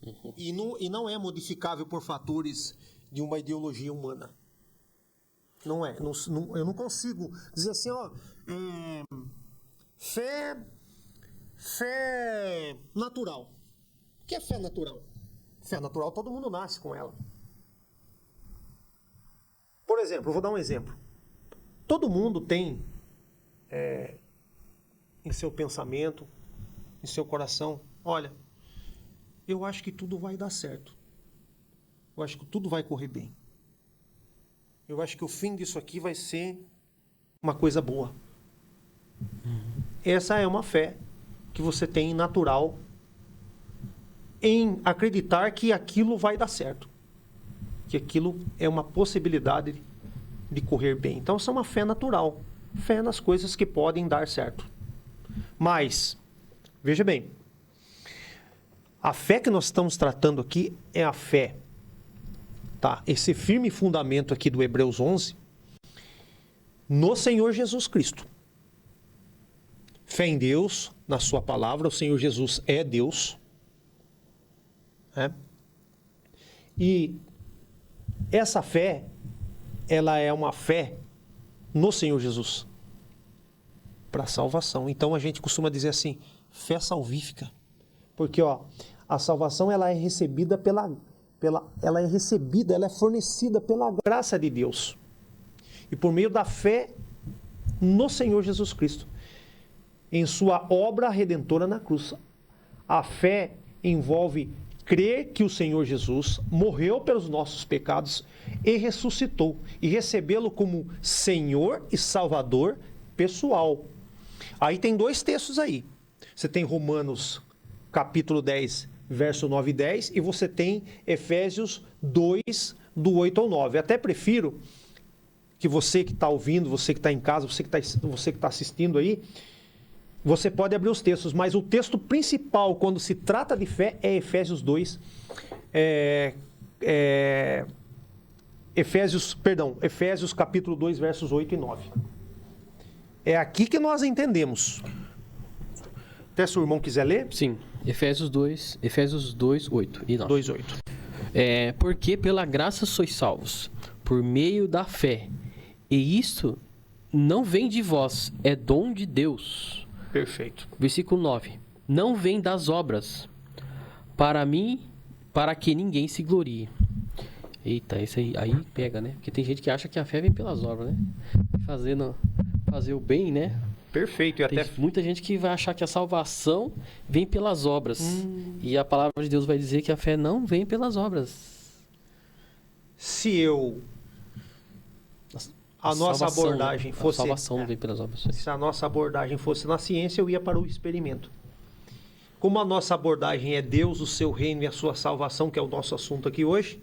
Uhum. E não é modificável por fatores de uma ideologia humana. Não é. Eu não consigo dizer assim, fé natural. O que é fé natural? Fé natural todo mundo nasce com ela. Por exemplo, eu vou dar um exemplo. Todo mundo tem em seu pensamento, em seu coração, olha, eu acho que tudo vai dar certo. Eu acho que tudo vai correr bem. Eu acho que o fim disso aqui vai ser uma coisa boa. Essa é uma fé que você tem natural em acreditar que aquilo vai dar certo. Que aquilo é uma possibilidade de correr bem. Então, isso é uma fé natural. Fé nas coisas que podem dar certo. Mas, veja bem, a fé que nós estamos tratando aqui é a fé, tá? Esse firme fundamento aqui do Hebreus 11, no Senhor Jesus Cristo. Fé em Deus, na sua palavra, o Senhor Jesus é Deus. E essa fé, ela é uma fé no Senhor Jesus para salvação. Então a gente costuma dizer assim, fé salvífica. Porque a salvação ela é recebida ela é fornecida pela graça de Deus. E por meio da fé no Senhor Jesus Cristo, em sua obra redentora na cruz. A fé envolve crer que o Senhor Jesus morreu pelos nossos pecados e ressuscitou, e recebê-lo como Senhor e Salvador pessoal. Aí tem dois textos aí. Você tem Romanos capítulo 10, verso 9 e 10, e você tem Efésios 2, do 8 ao 9. Até prefiro que você que está ouvindo, você que está em casa, você que está assistindo aí, você pode abrir os textos, mas o texto principal, quando se trata de fé, é Efésios 2, Efésios capítulo 2, versos 8 e 9. É aqui que nós entendemos. Até se o irmão quiser ler. Sim, Efésios 2, 8 e 9. 2, 8. Porque pela graça sois salvos, por meio da fé. E isto não vem de vós, é dom de Deus. Perfeito. Versículo 9. Não vem das obras, para que ninguém se glorie. Eita, isso aí pega, né? Porque tem gente que acha que a fé vem pelas obras, né? Fazer o bem, né? Perfeito. E Tem até muita gente que vai achar que a salvação vem pelas obras. E a palavra de Deus vai dizer que a fé não vem pelas obras. se eu a nossa salvação, abordagem fosse a salvação não vem pelas obras. se a nossa abordagem fosse na ciência, eu ia para o experimento. Como a nossa abordagem é Deus, o seu reino e a sua salvação, que é o nosso assunto aqui hoje,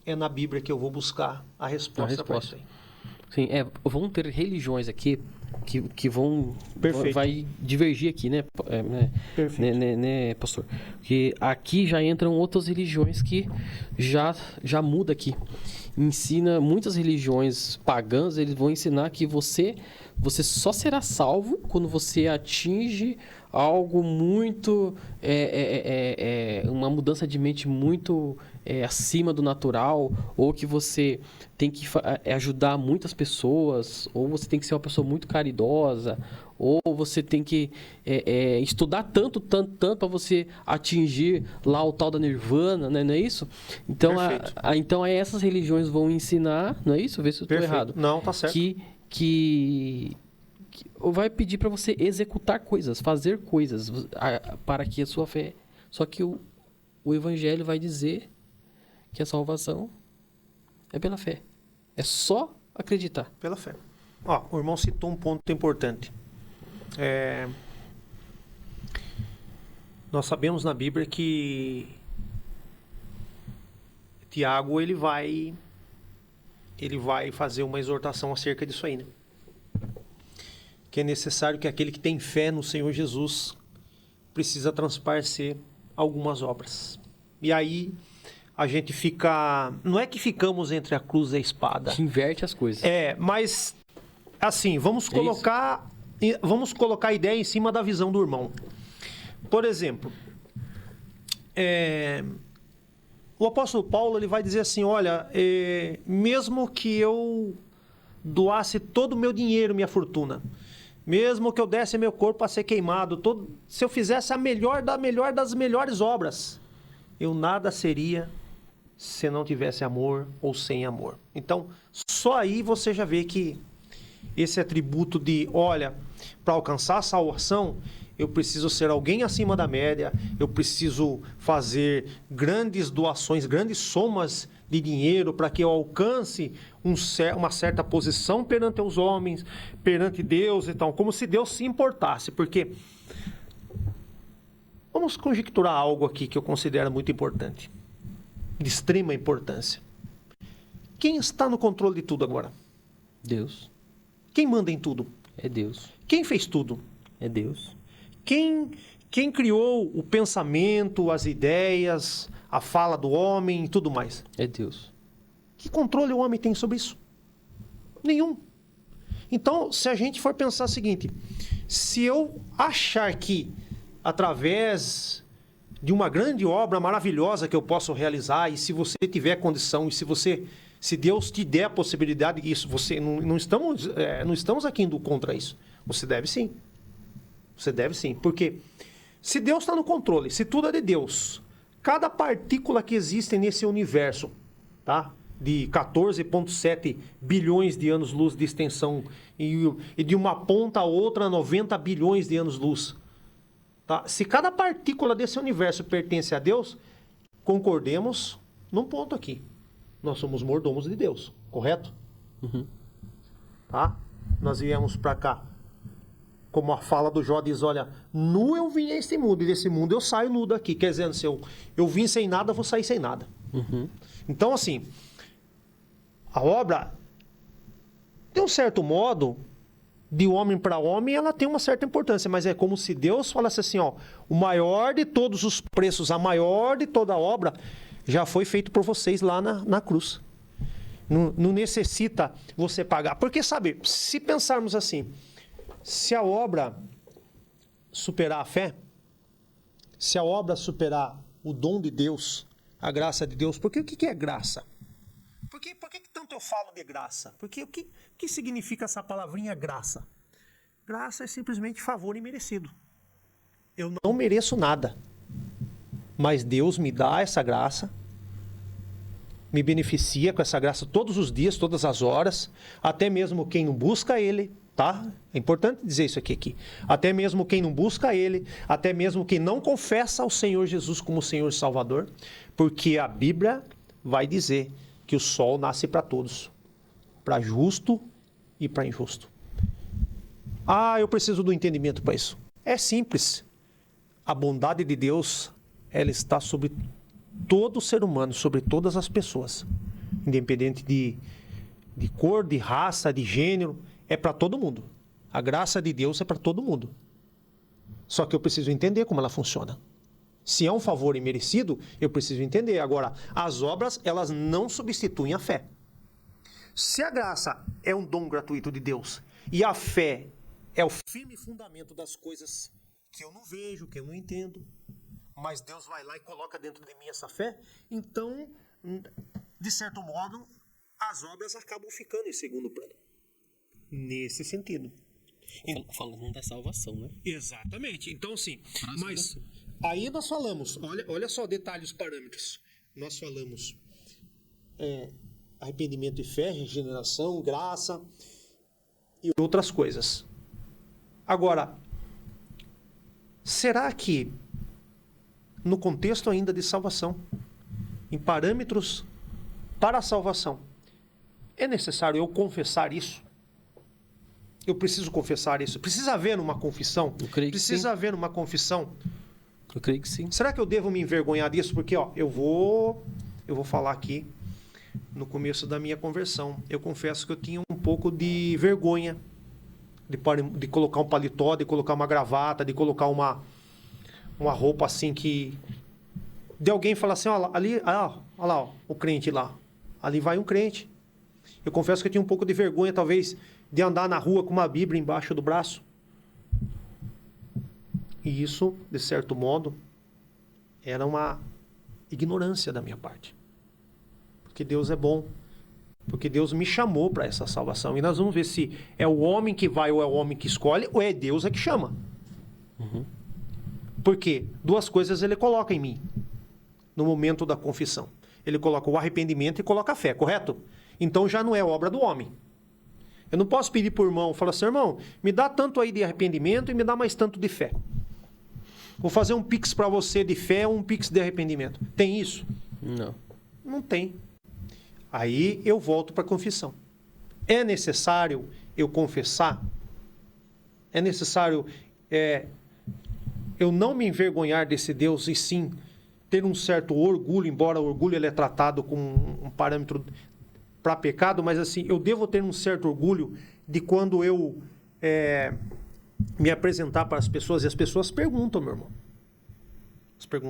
é na Bíblia que eu vou buscar a resposta. Para isso aí. Sim, vão ter religiões aqui que vão vai divergir aqui, né? Perfeito. Né, pastor? Que aqui já entram outras religiões que já muda aqui. Ensina muitas religiões pagãs, eles vão ensinar que você só será salvo quando você atinge algo muito uma mudança de mente muito acima do natural, ou que você tem que ajudar muitas pessoas, ou você tem que ser uma pessoa muito caridosa, ou você tem que estudar tanto para você atingir lá o tal da nirvana, né? Não é isso? Então, então essas religiões vão ensinar, não é isso? Vê se eu estou errado. Não, tá certo. Que vai pedir para você executar coisas, fazer coisas para que a sua fé... Só que o Evangelho vai dizer que a salvação é pela fé. É só acreditar. Pela fé. O irmão citou um ponto importante. Nós sabemos na Bíblia que Tiago ele vai fazer uma exortação acerca disso aí, né? Que é necessário que aquele que tem fé no Senhor Jesus precisa transparecer algumas obras. E aí a gente fica... Não é que ficamos entre a cruz e a espada. Que inverte as coisas. Mas assim, vamos colocar a ideia em cima da visão do irmão. Por exemplo, o apóstolo Paulo ele vai dizer assim, olha, mesmo que eu doasse todo o meu dinheiro, minha fortuna, mesmo que eu desse meu corpo a ser queimado, se eu fizesse a melhor das melhores obras, eu nada seria se não tivesse amor ou sem amor. Então, só aí você já vê que esse atributo de, olha, para alcançar a salvação, eu preciso ser alguém acima da média, eu preciso fazer grandes doações, grandes somas de dinheiro para que eu alcance uma certa posição perante os homens, perante Deus, então, como se Deus se importasse, porque vamos conjecturar algo aqui que eu considero muito importante, de extrema importância. Quem está no controle de tudo agora? Deus. Quem manda em tudo? É Deus. Quem fez tudo? É Deus. Quem criou o pensamento, as ideias, a fala do homem e tudo mais? É Deus. Que controle o homem tem sobre isso? Nenhum. Então, se a gente for pensar o seguinte, se eu achar que através de uma grande obra maravilhosa que eu posso realizar, e se você tiver condição, e se Deus te der a possibilidade disso, você não estamos aqui indo contra isso. Você deve sim. Você deve sim. Porque se Deus está no controle, se tudo é de Deus, cada partícula que existe nesse universo, tá? De 14,7 bilhões de anos-luz de extensão e de uma ponta a outra 90 bilhões de anos-luz. Tá? Se cada partícula desse universo pertence a Deus, concordemos num ponto aqui. Nós somos mordomos de Deus, correto? Uhum. Tá? Nós viemos para cá. Como a fala do Jó diz, olha, nu eu vim a este mundo, e desse mundo eu saio nu daqui. Quer dizer, se eu vim sem nada, eu vou sair sem nada. Uhum. Então, assim, a obra, de um certo modo, de homem para homem, ela tem uma certa importância, mas é como se Deus falasse assim, ó, o maior de todos os preços, a maior de toda a obra, já foi feito por vocês lá na cruz. Não necessita você pagar. Porque, sabe, se pensarmos assim, se a obra superar a fé, se a obra superar o dom de Deus, a graça de Deus, porque o que é graça? Por que tanto eu falo de graça? Porque o que significa essa palavrinha graça? Graça é simplesmente favor imerecido. Eu não mereço nada, mas Deus me dá essa graça, me beneficia com essa graça todos os dias, todas as horas, até mesmo quem não busca Ele, tá? É importante dizer isso aqui. Até mesmo quem não busca Ele, até mesmo quem não confessa ao Senhor Jesus como Senhor e Salvador, porque a Bíblia vai dizer que o sol nasce para todos, para justo e para injusto. Ah, eu preciso do entendimento para isso. É simples. A bondade de Deus, ela está sobre todo ser humano, sobre todas as pessoas, independente de cor, de raça, de gênero, é para todo mundo. A graça de Deus é para todo mundo. Só que eu preciso entender como ela funciona. Se é um favor imerecido, eu preciso entender. Agora, as obras, elas não substituem a fé. Se a graça é um dom gratuito de Deus e a fé é o firme fundamento das coisas que eu não vejo, que eu não entendo, mas Deus vai lá e coloca dentro de mim essa fé, então, de certo modo, as obras acabam ficando em segundo plano. Nesse sentido. Falando da salvação, né? Exatamente. Então, sim. Mas aí nós falamos, olha só detalhes, parâmetros. Nós falamos arrependimento e fé, regeneração, graça e outras coisas. Agora, será que no contexto ainda de salvação, em parâmetros para a salvação, é necessário eu confessar isso? Eu preciso confessar isso? Precisa haver uma confissão? Eu creio que Precisa sim. haver uma confissão? Eu creio que sim. Será que eu devo me envergonhar disso? Porque, eu vou falar aqui no começo da minha conversão. Eu confesso que eu tinha um pouco de vergonha de colocar um paletó, de colocar uma gravata, de colocar uma roupa assim que... De alguém falar assim, olha lá, o crente lá. Ali vai um crente. Eu confesso que eu tinha um pouco de vergonha, talvez, de andar na rua com uma Bíblia embaixo do braço. E isso, de certo modo, era uma ignorância da minha parte. Porque Deus é bom. Porque Deus me chamou para essa salvação. E nós vamos ver se é o homem que vai ou é o homem que escolhe, ou é Deus que chama. Uhum. Porque duas coisas ele coloca em mim no momento da confissão. Ele coloca o arrependimento e coloca a fé, correto? Então já não é obra do homem. Eu não posso pedir para o irmão, falar assim, irmão, me dá tanto aí de arrependimento e me dá mais tanto de fé. Vou fazer um pix para você de fé ou um pix de arrependimento. Tem isso? Não. Não tem. Aí eu volto para a confissão. É necessário eu confessar? É necessário eu não me envergonhar desse Deus e sim ter um certo orgulho, embora o orgulho ele é tratado como um parâmetro para pecado, mas assim, eu devo ter um certo orgulho de quando eu me apresentar para as pessoas, e as pessoas perguntam, meu irmão.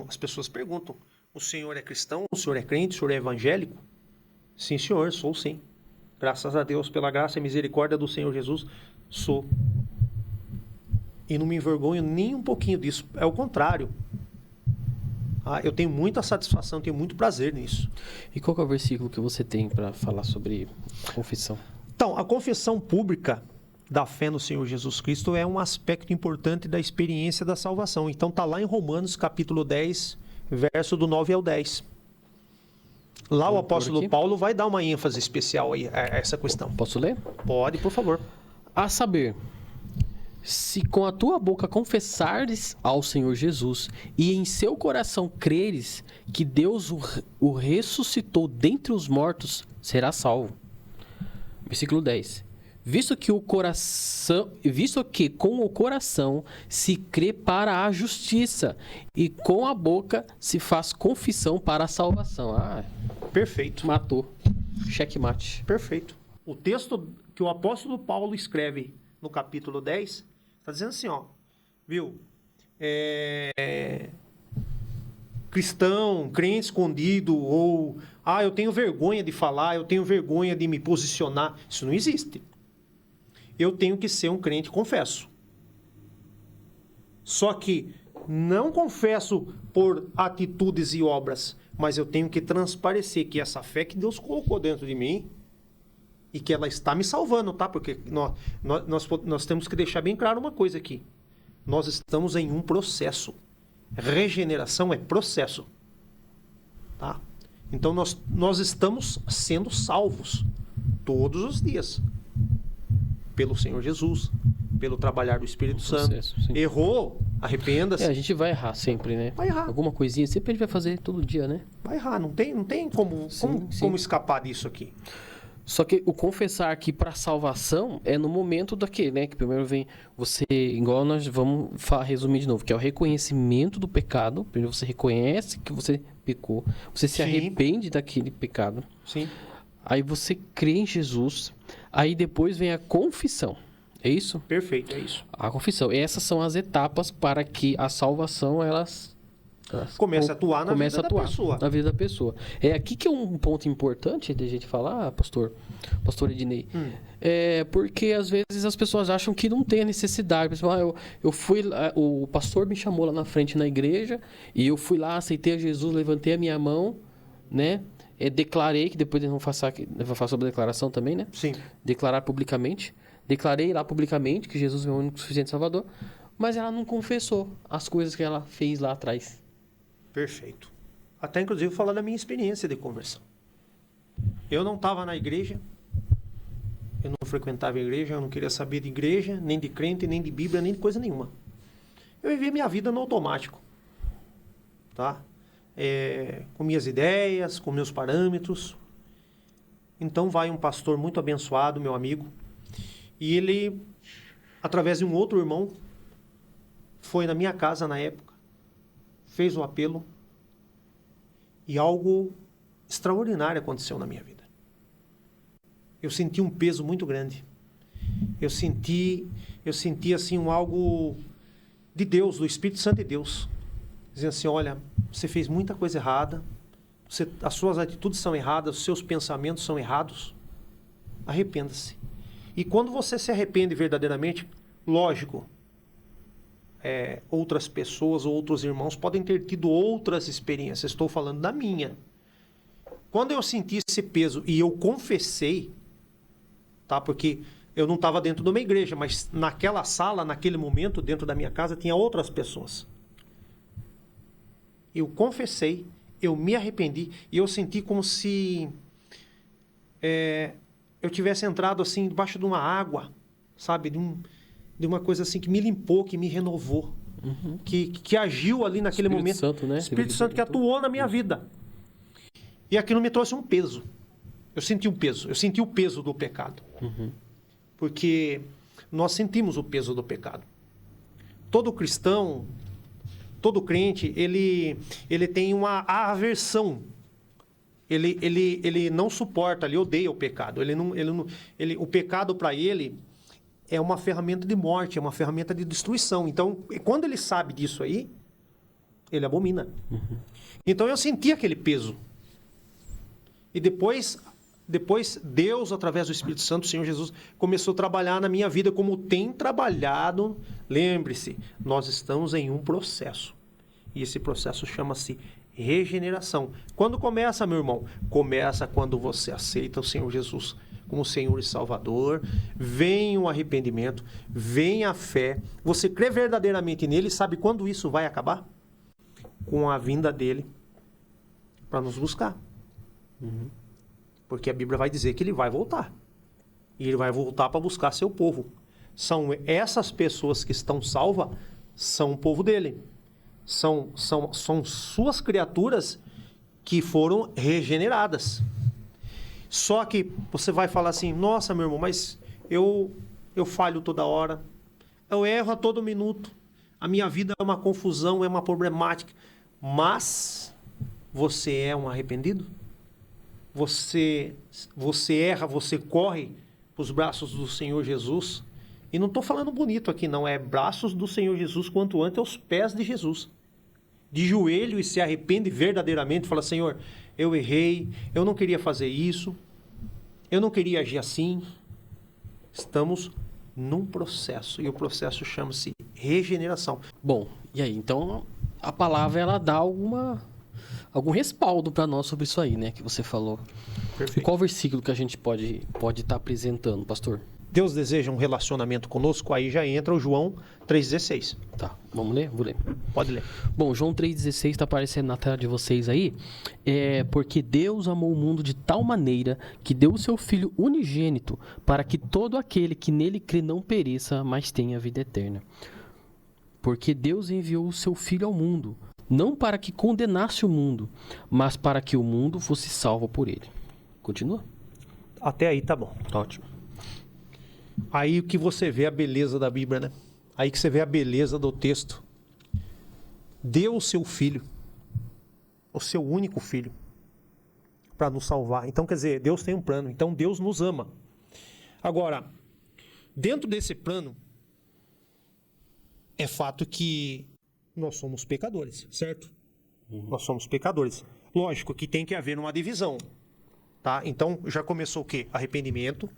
As pessoas perguntam, o senhor é cristão? O senhor é crente? O senhor é evangélico? Sim, senhor, sou sim. Graças a Deus, pela graça e misericórdia do Senhor Jesus, sou. E não me envergonho nem um pouquinho disso. É o contrário. Eu tenho muita satisfação, tenho muito prazer nisso. E qual que é o versículo que você tem para falar sobre confissão? Então, a confissão pública da fé no Senhor Jesus Cristo é um aspecto importante da experiência da salvação. Então, está lá em Romanos, capítulo 10, verso do 9 ao 10. Lá o apóstolo Paulo vai dar uma ênfase especial aí a essa questão. Posso ler? Pode, por favor. A saber, se com a tua boca confessares ao Senhor Jesus e em seu coração creres que Deus o ressuscitou dentre os mortos, serás salvo. Versículo 10. Visto que com o coração se crê para a justiça e com a boca se faz confissão para a salvação. Perfeito. Matou. Checkmate. Perfeito. O texto que o apóstolo Paulo escreve no capítulo 10 está dizendo assim, viu? cristão, crente escondido, ou eu tenho vergonha de falar, eu tenho vergonha de me posicionar. Isso não existe. Eu tenho que ser um crente confesso. Só que não confesso por atitudes e obras, mas eu tenho que transparecer que essa fé que Deus colocou dentro de mim e que ela está me salvando, tá? Porque nós temos que deixar bem claro uma coisa aqui. Nós estamos em um processo. Regeneração é processo. Tá? Então nós estamos sendo salvos todos os dias pelo Senhor Jesus, pelo trabalhar do Espírito Santo. Errou, arrependa-se. A gente vai errar sempre, né? Vai errar. Alguma coisinha sempre a gente vai fazer todo dia, né? Vai errar, não tem como escapar disso aqui. Só que o confessar aqui para salvação é no momento daquele, né? Que primeiro vem você, igual nós vamos resumir de novo, que é o reconhecimento do pecado. Primeiro você reconhece que você pecou, você se arrepende daquele pecado. Sim. Aí você crê em Jesus, aí depois vem a confissão. É isso? Perfeito, é isso. A confissão. E essas são as etapas para que a salvação, elas começa a atuar na vida da pessoa. Na vida da pessoa. É aqui que é um ponto importante de a gente falar, pastor Ednei. É porque às vezes as pessoas acham que não tem a necessidade. Pessoal, eu fui lá, o pastor me chamou lá na frente na igreja e eu fui lá, aceitei a Jesus, levantei a minha mão, né? Declarei, que depois vamos falar sobre a declaração também, né? Sim. Declarar publicamente. Declarei lá publicamente que Jesus é o único suficiente Salvador, mas ela não confessou as coisas que ela fez lá atrás. Perfeito. Até inclusive falar da minha experiência de conversão. Eu não estava na igreja, eu não frequentava a igreja, eu não queria saber de igreja, nem de crente, nem de Bíblia, nem de coisa nenhuma. Eu vivia minha vida no automático. Tá? Com minhas ideias, com meus parâmetros. Então vai um pastor muito abençoado, meu amigo, e ele, através de um outro irmão, foi na minha casa na época, fez o apelo e algo extraordinário aconteceu na minha vida. Eu senti um peso muito grande. Eu senti assim algo de Deus, do Espírito Santo de Deus, dizendo assim: olha, você fez muita coisa errada, as suas atitudes são erradas, os seus pensamentos são errados, arrependa-se. E quando você se arrepende verdadeiramente, lógico, outras pessoas ou outros irmãos podem ter tido outras experiências. Estou falando da minha. Quando eu senti esse peso e eu confessei, tá? Porque eu não estava dentro de uma igreja, mas naquela sala, naquele momento, dentro da minha casa, tinha outras pessoas. Eu confessei, eu me arrependi e eu senti como se eu tivesse entrado assim debaixo de uma água, sabe? De uma coisa assim que me limpou, que me renovou, que agiu ali naquele momento. Santo, né? Espírito Santo que atuou na minha vida. E aquilo me trouxe um peso. Eu senti um peso. Eu senti o peso do pecado. Porque nós sentimos o peso do pecado. Todo cristão, todo crente, ele tem uma aversão. Ele não suporta, ele odeia o pecado. O pecado para ele é uma ferramenta de morte, é uma ferramenta de destruição. Então, quando ele sabe disso aí, ele abomina. Então, eu senti aquele peso. E depois Deus, através do Espírito Santo, o Senhor Jesus, começou a trabalhar na minha vida como tem trabalhado. Lembre-se, nós estamos em um processo. E esse processo chama-se regeneração. Quando começa, meu irmão? Começa quando você aceita o Senhor Jesus como Senhor e Salvador, vem o arrependimento, vem a fé, você crê verdadeiramente nele, sabe quando isso vai acabar? Com a vinda dele para nos buscar. Porque a Bíblia vai dizer que ele vai voltar. E ele vai voltar para buscar seu povo. São essas pessoas que estão salvas, são o povo dele. São suas criaturas que foram regeneradas. Só que você vai falar assim: nossa, meu irmão, mas eu falho toda hora, eu erro a todo minuto, a minha vida é uma confusão, é uma problemática. Mas você é um arrependido? Você erra, você corre para os braços do Senhor Jesus? E não estou falando bonito aqui, não. É braços do Senhor Jesus, quanto antes aos pés de Jesus. de joelho e se arrepende verdadeiramente, fala, Senhor, eu errei, eu não queria fazer isso, eu não queria agir assim. Estamos num processo, e o processo chama-se regeneração. Bom, e aí? Então, a palavra, ela dá algum respaldo para nós sobre isso aí, né? Que você falou. Perfeito. E qual versículo que a gente pode estar apresentando, pastor? Deus deseja um relacionamento conosco, aí já entra o João 3,16. Tá, vamos ler? Vou ler. Pode ler. Bom, João 3,16 está aparecendo na tela de vocês aí. Porque Deus amou o mundo de tal maneira que deu o seu Filho unigênito para que todo aquele que nele crê não pereça, mas tenha vida eterna. Porque Deus enviou o seu Filho ao mundo, não para que condenasse o mundo, mas para que o mundo fosse salvo por ele. Continua? Até aí tá bom. Ótimo. Aí que você vê a beleza da Bíblia, né? Aí que você vê a beleza do texto. Deu o seu filho, o seu único filho, para nos salvar. Então, quer dizer, Deus tem um plano. Então, Deus nos ama. Agora, dentro desse plano, é fato que nós somos pecadores, certo? Nós somos pecadores. Lógico que tem que haver uma divisão, tá? Então, já começou o quê? Arrependimento,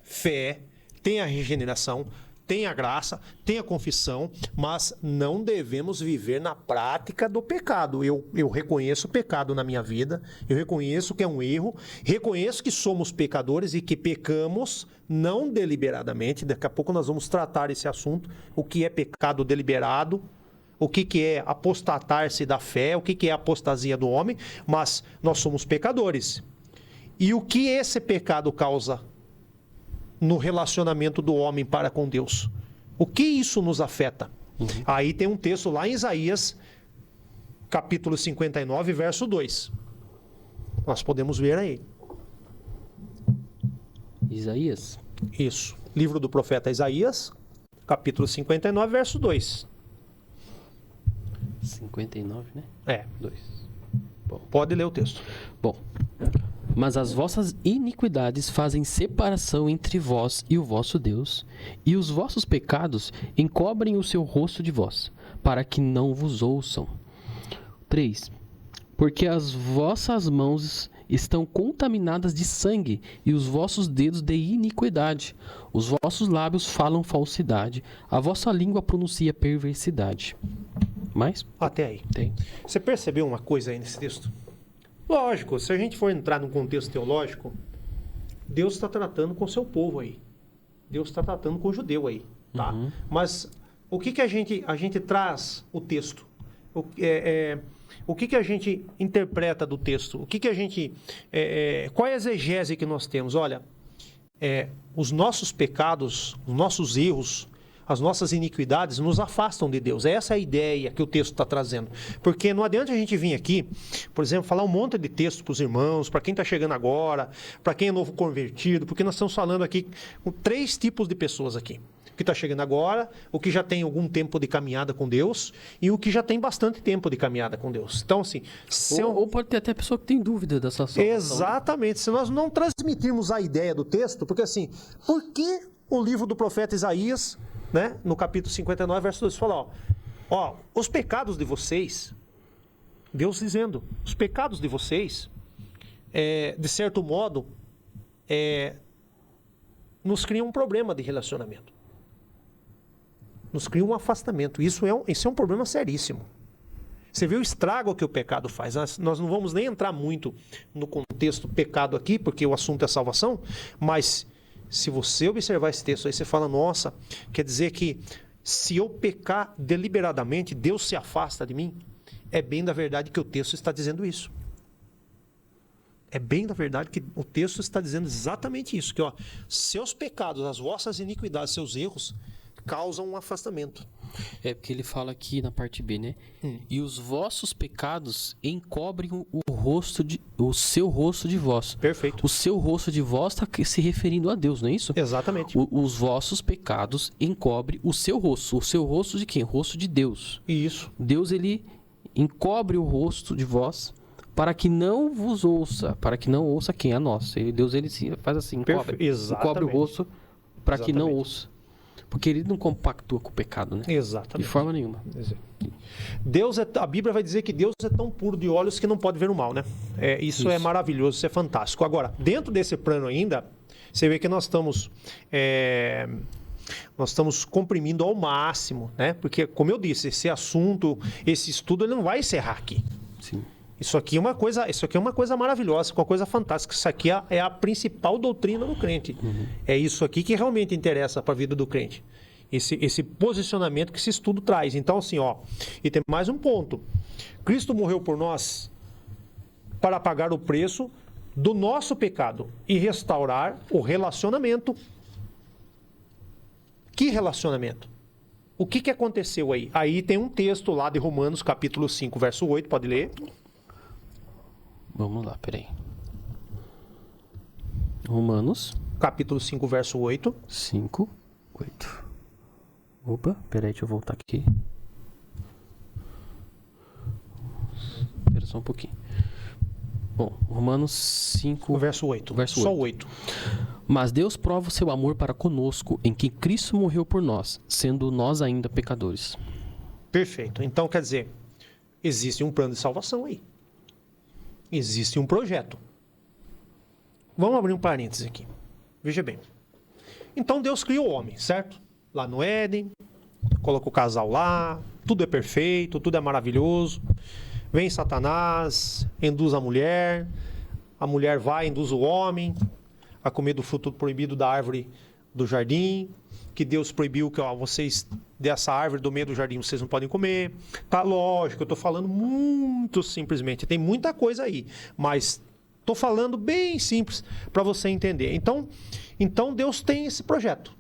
fé, tem a regeneração, tem a graça, tem a confissão, mas não devemos viver na prática do pecado. Eu reconheço o pecado na minha vida, eu reconheço que é um erro, reconheço que somos pecadores e que pecamos não deliberadamente. Daqui a pouco nós vamos tratar esse assunto, o que é pecado deliberado, o que é apostatar-se da fé, o que é apostasia do homem, mas nós somos pecadores. E o que esse pecado causa no relacionamento do homem para com Deus? O que isso nos afeta? Aí tem um texto lá em Isaías, capítulo 59, verso 2. Nós podemos ver aí. Isaías? Isso. Livro do profeta Isaías, capítulo 59, verso 2. 59, né? É. 2. Bom. Pode ler o texto. Bom. Mas as vossas iniquidades fazem separação entre vós e o vosso Deus, e os vossos pecados encobrem o seu rosto de vós, para que não vos ouçam. 3. Porque as vossas mãos estão contaminadas de sangue, e os vossos dedos de iniquidade. Os vossos lábios falam falsidade, a vossa língua pronuncia perversidade. Mais? Até aí. Tem. Você percebeu uma coisa aí nesse texto? Lógico, se a gente for entrar num contexto teológico, Deus está tratando com o seu povo aí. Deus está tratando com o judeu aí, tá? Mas o que a gente traz o texto? O que a gente interpreta do texto? O que a gente... qual é a exegese que nós temos? Olha, os nossos pecados, os nossos erros, as nossas iniquidades nos afastam de Deus. Essa é a ideia que o texto está trazendo. Porque não adianta a gente vir aqui, por exemplo, falar um monte de texto para os irmãos, para quem está chegando agora, para quem é novo convertido, porque nós estamos falando aqui com 3 tipos de pessoas aqui. O que está chegando agora, o que já tem algum tempo de caminhada com Deus e o que já tem bastante tempo de caminhada com Deus. Então, assim... Ou pode ter até pessoa que tem dúvida dessa salvação. Exatamente. Se nós não transmitirmos a ideia do texto, porque assim, por que o livro do profeta Isaías... né? No capítulo 59, verso 2, fala, ó, os pecados de vocês, Deus dizendo, os pecados de vocês, de certo modo, nos criam um problema de relacionamento. Nos cria um afastamento. Isso é um problema seríssimo. Você vê o estrago que o pecado faz. Nós não vamos nem entrar muito no contexto pecado aqui, porque o assunto é salvação, mas... se você observar esse texto aí, você fala, nossa, quer dizer que se eu pecar deliberadamente, Deus se afasta de mim? É bem da verdade que o texto está dizendo isso. É bem da verdade que o texto está dizendo exatamente isso, que ó, seus pecados, as vossas iniquidades, seus erros, causam um afastamento. É porque ele fala aqui na parte B, né? E os vossos pecados encobrem o seu rosto de vós. Perfeito. O seu rosto de vós está se referindo a Deus, não é isso? Exatamente. Os vossos pecados encobrem o seu rosto. O seu rosto de quem? O rosto de Deus. Isso. Deus, ele encobre o rosto de vós para que não vos ouça. Para que não ouça quem? A nós. Deus, ele faz assim, encobre o rosto para que não ouça. Porque ele não compactua com o pecado, né? Exatamente. De forma nenhuma. A Bíblia vai dizer que Deus é tão puro de olhos que não pode ver o mal, né? Isso é maravilhoso, isso é fantástico. Agora, dentro desse plano ainda, você vê que nós estamos comprimindo ao máximo, né? Porque, como eu disse, esse assunto, esse estudo, ele não vai encerrar aqui. Sim. Isso aqui é uma coisa maravilhosa, uma coisa fantástica. Isso aqui é a principal doutrina do crente. É isso aqui que realmente interessa para a vida do crente. Esse posicionamento que esse estudo traz. Então, assim, e tem mais um ponto. Cristo morreu por nós para pagar o preço do nosso pecado e restaurar o relacionamento. Que relacionamento? O que aconteceu aí? Aí tem um texto lá de Romanos, capítulo 5, verso 8, pode ler? Vamos lá, peraí. Romanos. Capítulo 5, verso 8. 5, 8. Opa, peraí, deixa eu voltar aqui. Espera só um pouquinho. Bom, Romanos 5... Verso 8. Verso Só 8. 8. Mas Deus prova o seu amor para conosco, em que Cristo morreu por nós, sendo nós ainda pecadores. Perfeito. Então, quer dizer, existe um plano de salvação aí. Existe um projeto. Vamos abrir um parênteses aqui. Veja bem. Então, Deus criou o homem, certo? Lá no Éden, colocou o casal lá, tudo é perfeito, tudo é maravilhoso. Vem Satanás, induz a mulher vai, induz o homem a comer do fruto proibido da árvore do jardim, que Deus proibiu que vocês, dessa árvore do meio do jardim, vocês não podem comer. Tá lógico, eu estou falando muito simplesmente, tem muita coisa aí, mas estou falando bem simples para você entender. Então Deus tem esse projeto.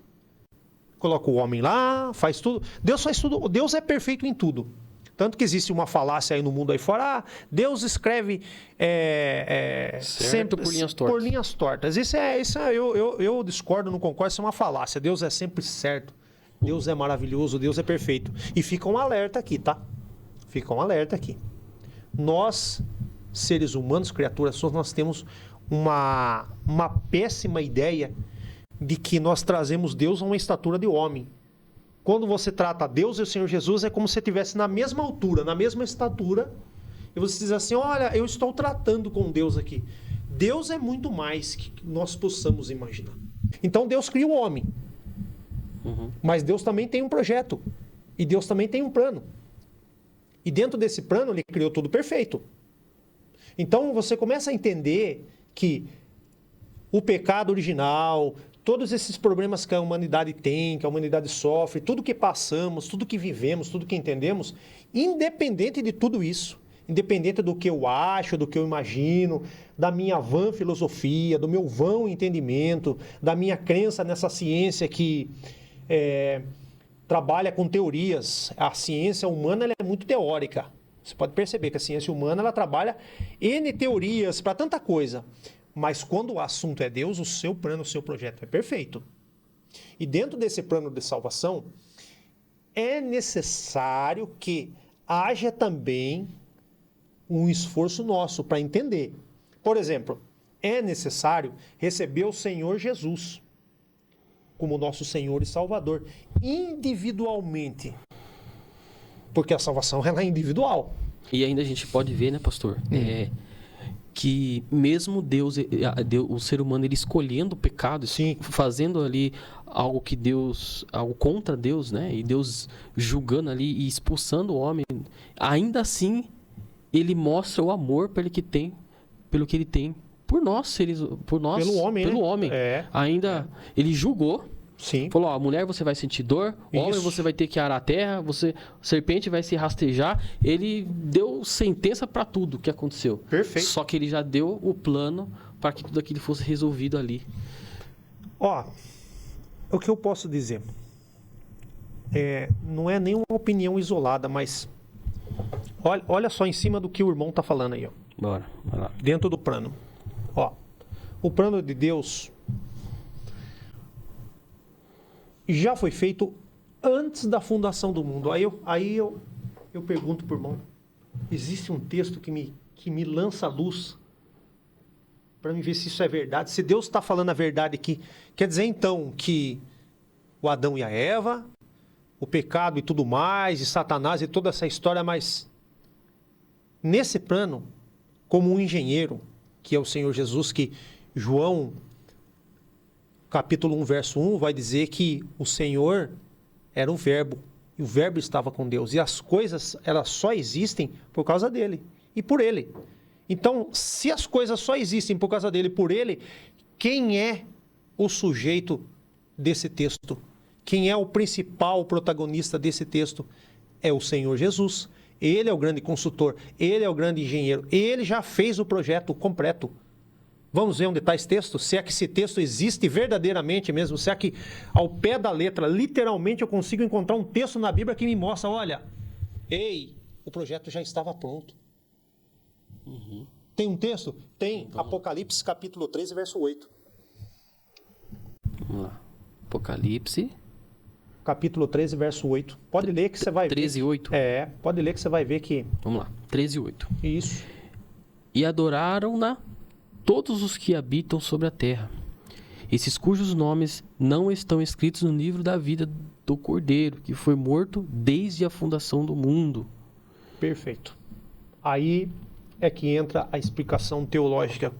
Coloca o homem lá, faz tudo. Deus faz tudo, Deus é perfeito em tudo. Tanto que existe uma falácia aí no mundo aí fora, Deus escreve sempre por linhas tortas. Por linhas tortas. Eu discordo, não concordo, isso é uma falácia. Deus é sempre certo, Deus é maravilhoso, Deus é perfeito. E fica um alerta aqui, tá? Fica um alerta aqui. Nós, seres humanos, criaturas, nós temos uma péssima ideia de que nós trazemos Deus a uma estatura de homem. Quando você trata Deus e o Senhor Jesus, é como se você estivesse na mesma altura, na mesma estatura, e você diz assim, olha, eu estou tratando com Deus aqui. Deus é muito mais que nós possamos imaginar. Então Deus cria o homem. Mas Deus também tem um projeto. E Deus também tem um plano. E dentro desse plano, Ele criou tudo perfeito. Então você começa a entender que o pecado original, todos esses problemas que a humanidade tem, que a humanidade sofre, tudo que passamos, tudo que vivemos, tudo que entendemos, independente de tudo isso, independente do que eu acho, do que eu imagino, da minha vã filosofia, do meu vão entendimento, da minha crença nessa ciência que trabalha com teorias. A ciência humana ela é muito teórica. Você pode perceber que a ciência humana ela trabalha N teorias para tanta coisa. Mas quando o assunto é Deus, o seu plano, o seu projeto é perfeito. E dentro desse plano de salvação, é necessário que haja também um esforço nosso para entender. Por exemplo, é necessário receber o Senhor Jesus como nosso Senhor e Salvador, individualmente. Porque a salvação ela é individual. E ainda a gente pode ver, né, pastor? Que mesmo Deus, o ser humano, ele escolhendo o pecado, Sim. fazendo ali algo contra Deus, né? E Deus julgando ali e expulsando o homem, ainda assim ele mostra o amor pelo que ele tem por nós, pelo homem, né? Ainda ele julgou. Sim. Falou, a mulher você vai sentir dor, homem você vai ter que arar a terra, serpente vai se rastejar. Ele deu sentença para tudo que aconteceu. Perfeito. Só que ele já deu o plano para que tudo aquilo fosse resolvido ali. O que eu posso dizer não é nenhuma opinião isolada, mas olha só em cima do que o irmão está falando aí. Bora, vai lá. Dentro do plano. O plano de Deus já foi feito antes da fundação do mundo. Aí eu pergunto para o irmão, existe um texto que me lança a luz para me ver se isso é verdade? Se Deus está falando a verdade aqui, quer dizer então que o Adão e a Eva, o pecado e tudo mais, e Satanás e toda essa história, mas nesse plano, como um engenheiro, que é o Senhor Jesus, que João, capítulo 1, verso 1, vai dizer que o Senhor era o Verbo, e o Verbo estava com Deus, e as coisas, elas só existem por causa dele, e por ele. Então, se as coisas só existem por causa dele e por ele, quem é o sujeito desse texto? Quem é o principal protagonista desse texto? É o Senhor Jesus. Ele é o grande consultor, ele é o grande engenheiro, ele já fez o projeto completo. Vamos ver onde está esse texto? Se é que esse texto existe verdadeiramente mesmo, se é que ao pé da letra, literalmente eu consigo encontrar um texto na Bíblia que me mostra, olha, o projeto já estava pronto. Uhum. Tem um texto? Tem. Apocalipse capítulo 13, verso 8. Vamos lá. Apocalipse. Capítulo 13, verso 8. Pode ler que você vai 13, ver. 8? Pode ler que você vai ver que... Vamos lá. 13, 8. Isso. E adoraram-na todos os que habitam sobre a terra, esses cujos nomes não estão escritos no livro da vida do Cordeiro, que foi morto desde a fundação do mundo. Perfeito. Aí é que entra a explicação teológica.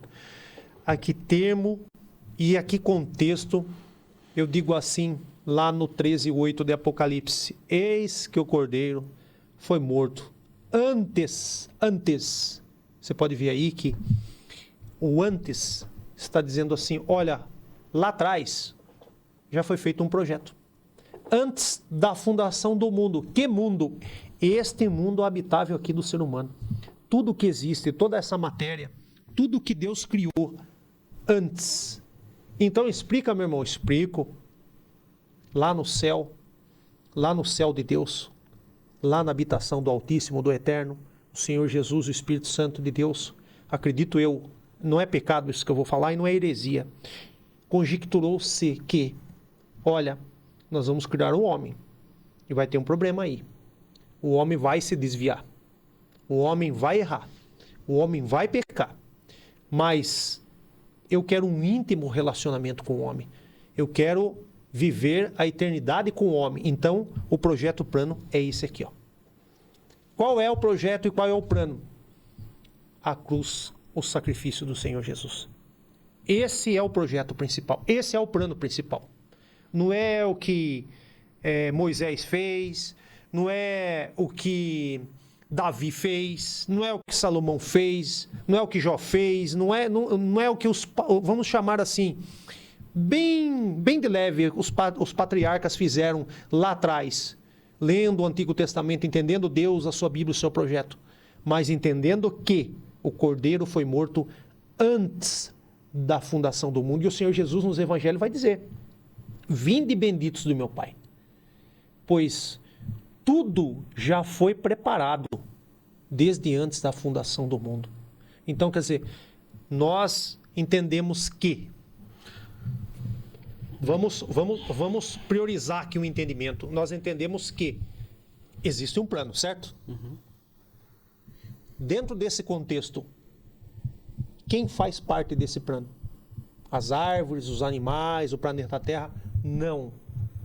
A que termo e a que contexto eu digo assim, lá no 13:8 de Apocalipse: eis que o Cordeiro foi morto antes. Você pode ver aí que o antes está dizendo assim, olha, lá atrás já foi feito um projeto. Antes da fundação do mundo. Que mundo? Este mundo habitável aqui do ser humano. Tudo que existe, toda essa matéria, tudo que Deus criou antes. Então explica, meu irmão, explico. Lá no céu de Deus, lá na habitação do Altíssimo, do Eterno, o Senhor Jesus, o Espírito Santo de Deus, acredito eu, não é pecado isso que eu vou falar e não é heresia. Conjecturou-se que, olha, nós vamos criar um homem e vai ter um problema aí. O homem vai se desviar, o homem vai errar, o homem vai pecar, mas eu quero um íntimo relacionamento com o homem. Eu quero viver a eternidade com o homem. Então, o projeto plano é esse aqui, ó. Qual é o projeto e qual é o plano? A cruz, o sacrifício do Senhor Jesus. Esse é o projeto principal. Esse é o plano principal. Não é o que Moisés fez, não é o que Davi fez, não é o que Salomão fez, não é o que Jó fez, não é o que vamos chamar assim, bem de leve, os patriarcas fizeram lá atrás, lendo o Antigo Testamento, entendendo Deus, a sua Bíblia, o seu projeto, mas entendendo que o Cordeiro foi morto antes da fundação do mundo. E o Senhor Jesus nos Evangelhos vai dizer: vinde benditos do meu Pai, pois tudo já foi preparado desde antes da fundação do mundo. Então, quer dizer, nós entendemos que vamos priorizar aqui o entendimento. Nós entendemos que existe um plano, certo? Uhum. Dentro desse contexto, quem faz parte desse plano? As árvores, os animais, o planeta Terra? Não.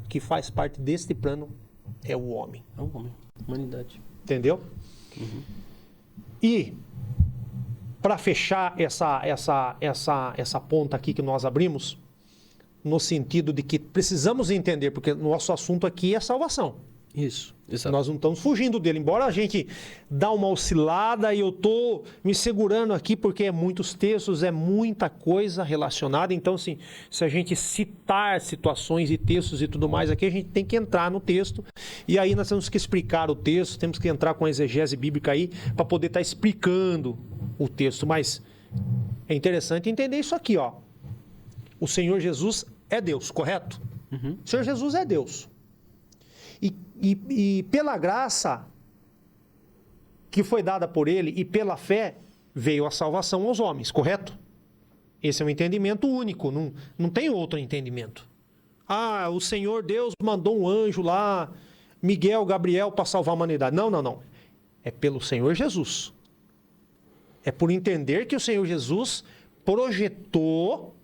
O que faz parte deste plano é o homem. É o homem, humanidade. Entendeu? Uhum. E para fechar essa ponta aqui que nós abrimos, no sentido de que precisamos entender, porque nosso assunto aqui é salvação. Isso, exato. Nós não estamos fugindo dele, embora a gente dá uma oscilada e eu estou me segurando aqui porque é muitos textos, é muita coisa relacionada. Então, assim, se a gente citar situações e textos e tudo mais aqui, a gente tem que entrar no texto e aí nós temos que explicar o texto, temos que entrar com a exegese bíblica aí para poder estar explicando o texto. Mas é interessante entender isso aqui, ó. O Senhor Jesus é Deus, correto? Uhum. O Senhor Jesus é Deus. E pela graça que foi dada por Ele e pela fé veio a salvação aos homens, correto? Esse é um entendimento único, não tem outro entendimento. Ah, o Senhor Deus mandou um anjo lá, Miguel, Gabriel, para salvar a humanidade. Não. É pelo Senhor Jesus. É por entender que o Senhor Jesus projetou,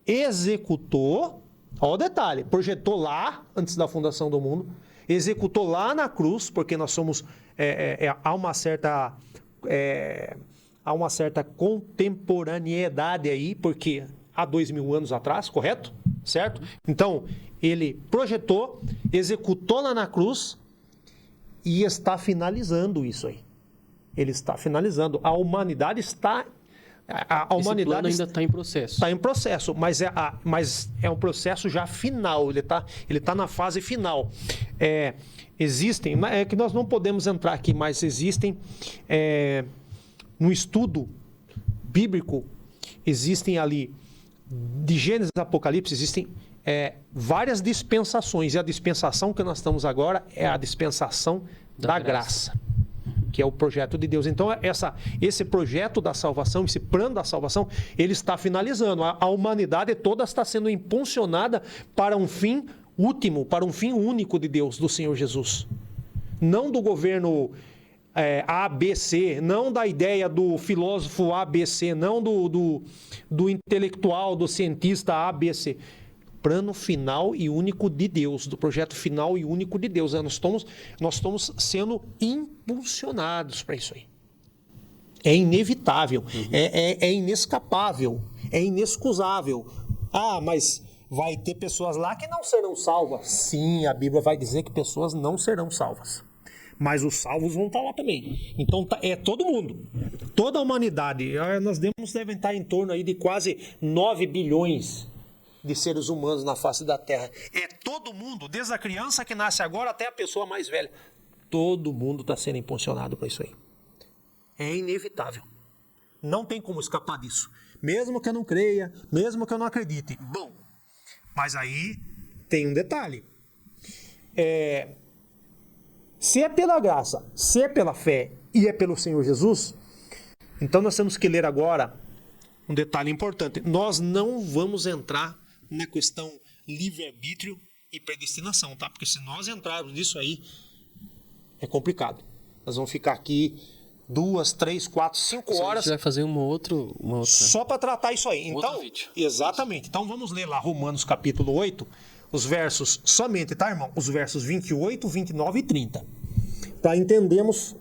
executou Olha o detalhe, projetou lá, antes da fundação do mundo, executou lá na cruz, porque nós somos, há uma certa contemporaneidade aí, porque há 2000 anos atrás, correto? Certo? Então, ele projetou, executou lá na cruz e está finalizando isso aí. Ele está finalizando. A humanidade está... Esse plano ainda está em processo. Está em processo, mas é um processo já final. Ele tá na fase final. Existem... É que nós não podemos entrar aqui, mas existem... no estudo bíblico, existem ali, de Gênesis a Apocalipse, existem várias dispensações. E a dispensação que nós estamos agora é a dispensação da graça, que é o projeto de Deus. Então, esse projeto da salvação, esse plano da salvação, ele está finalizando. A humanidade toda está sendo impulsionada para um fim último, para um fim único de Deus, do Senhor Jesus. Não do governo ABC, não da ideia do filósofo ABC, não do intelectual, do cientista ABC. Plano final e único de Deus, do projeto final e único de Deus. Nós estamos sendo impulsionados para isso aí. É inevitável, é inescapável, é inexcusável. Ah, mas vai ter pessoas lá que não serão salvas. Sim, a Bíblia vai dizer que pessoas não serão salvas. Mas os salvos vão estar lá também. Então é todo mundo, toda a humanidade. Nós devem estar em torno aí de quase 9 bilhões de seres humanos na face da Terra. É todo mundo, desde a criança que nasce agora até a pessoa mais velha. Todo mundo está sendo impulsionado para isso aí. É inevitável. Não tem como escapar disso. Mesmo que eu não creia, mesmo que eu não acredite. Bom, mas aí tem um detalhe. Se é pela graça, se é pela fé e é pelo Senhor Jesus, então nós temos que ler agora um detalhe importante. Nós não vamos entrar na questão livre-arbítrio e predestinação, tá? Porque se nós entrarmos nisso aí, é complicado. Nós vamos ficar aqui 2, 3, 4, 5 horas. A gente vai fazer uma outra. Só para tratar isso aí. Então, exatamente. Então vamos ler lá Romanos capítulo 8, os versos somente, tá, irmão? Os versos 28, 29 e 30. Para entendermos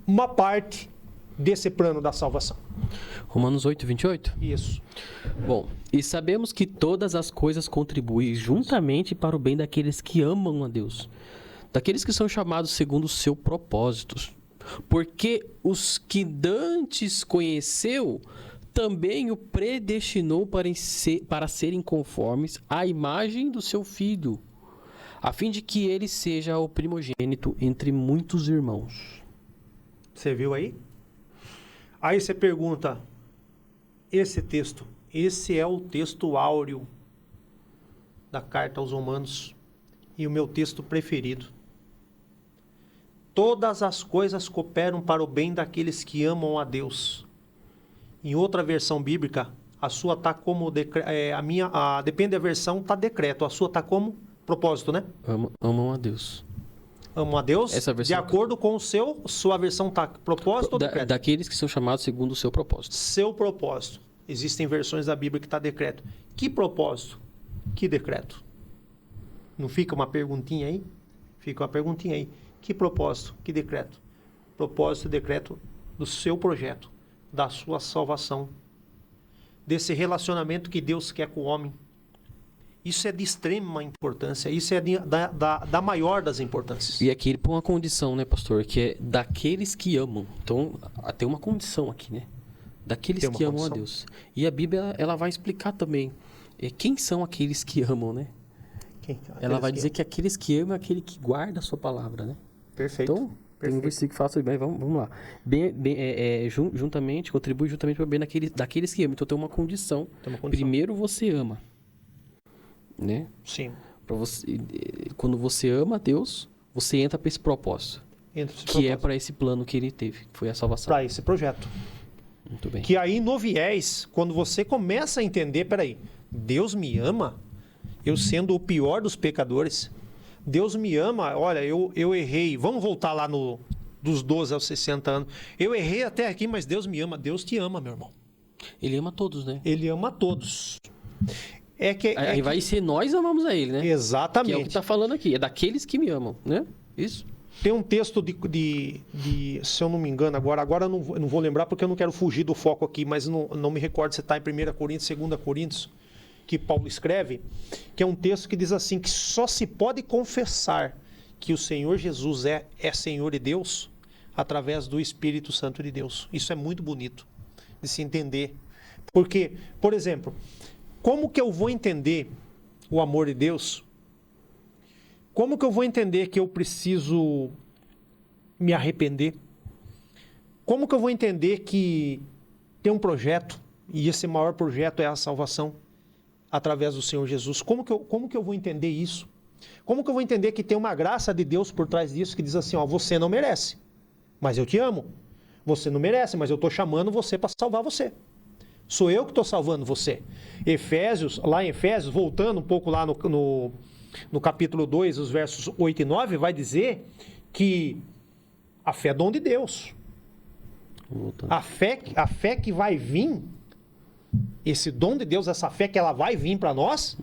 uma parte desse plano da salvação. Romanos 8, 28? Isso. Bom, e sabemos que todas as coisas contribuem juntamente para o bem daqueles que amam a Deus, daqueles que são chamados segundo o seu propósito. Porque os que dantes conheceu, também o predestinou para serem conformes à imagem do seu Filho, a fim de que ele seja o primogênito entre muitos irmãos. Você viu aí? Aí você pergunta, esse texto, esse é o texto áureo da carta aos Romanos e o meu texto preferido. Todas as coisas cooperam para o bem daqueles que amam a Deus. Em outra versão bíblica, a sua está como depende da versão, está decreto. A sua está como propósito, né? Amam a Deus. Amam a Deus Essa versão de acordo com sua versão está propósito ou decreto? Daqueles que são chamados segundo o seu propósito. Seu propósito. Existem versões da Bíblia que está decreto. Que propósito? Que decreto? Não fica uma perguntinha aí? Fica uma perguntinha aí. Que propósito? Que decreto? Propósito e decreto do seu projeto, da sua salvação, desse relacionamento que Deus quer com o homem. Isso é de extrema importância, isso é da maior das importâncias. E aqui ele põe uma condição, né, pastor? Que é daqueles que amam. Então, tem uma condição aqui, né? Daqueles que amam a Deus. E a Bíblia, ela vai explicar também quem são aqueles que amam, né? Ela vai dizer que aqueles que amam é aquele que guarda a sua palavra, né? Perfeito. Então, tem um versículo que fala sobre bem, vamos lá. Juntamente, contribui juntamente para o bem daqueles que amam. Então, tem uma condição. Primeiro você ama. Né? Sim. Quando você ama a Deus, você entra para esse propósito. É para esse plano que ele teve, que foi a salvação. Para esse projeto. Muito bem. Que aí no viés, quando você começa a entender, peraí, Deus me ama, eu sendo o pior dos pecadores, Deus me ama, olha, eu errei, vamos voltar lá dos 12 aos 60 anos, eu errei até aqui, mas Deus me ama, Deus te ama, meu irmão. Ele ama todos, né? Ele ama todos. Aí vai ser nós amamos a ele, né? Exatamente. Que é o que está falando aqui. É daqueles que me amam, né? Isso. Tem um texto se eu não me engano agora eu não vou lembrar porque eu não quero fugir do foco aqui, mas não me recordo se está em 1 Coríntios, 2 Coríntios, que Paulo escreve, que é um texto que diz assim, que só se pode confessar que o Senhor Jesus é Senhor e Deus através do Espírito Santo de Deus. Isso é muito bonito de se entender. Porque, por exemplo, como que eu vou entender o amor de Deus? Como que eu vou entender que eu preciso me arrepender? Como que eu vou entender que tem um projeto, e esse maior projeto é a salvação através do Senhor Jesus? Como que eu vou entender isso? Como que eu vou entender que tem uma graça de Deus por trás disso que diz assim, ó, você não merece, mas eu te amo. Você não merece, mas eu estou chamando você para salvar você. Sou eu que estou salvando você. Lá em Efésios, voltando um pouco lá no capítulo 2, os versos 8 e 9, vai dizer que a fé é dom de Deus. A fé que vai vir, esse dom de Deus, essa fé que ela vai vir para nós,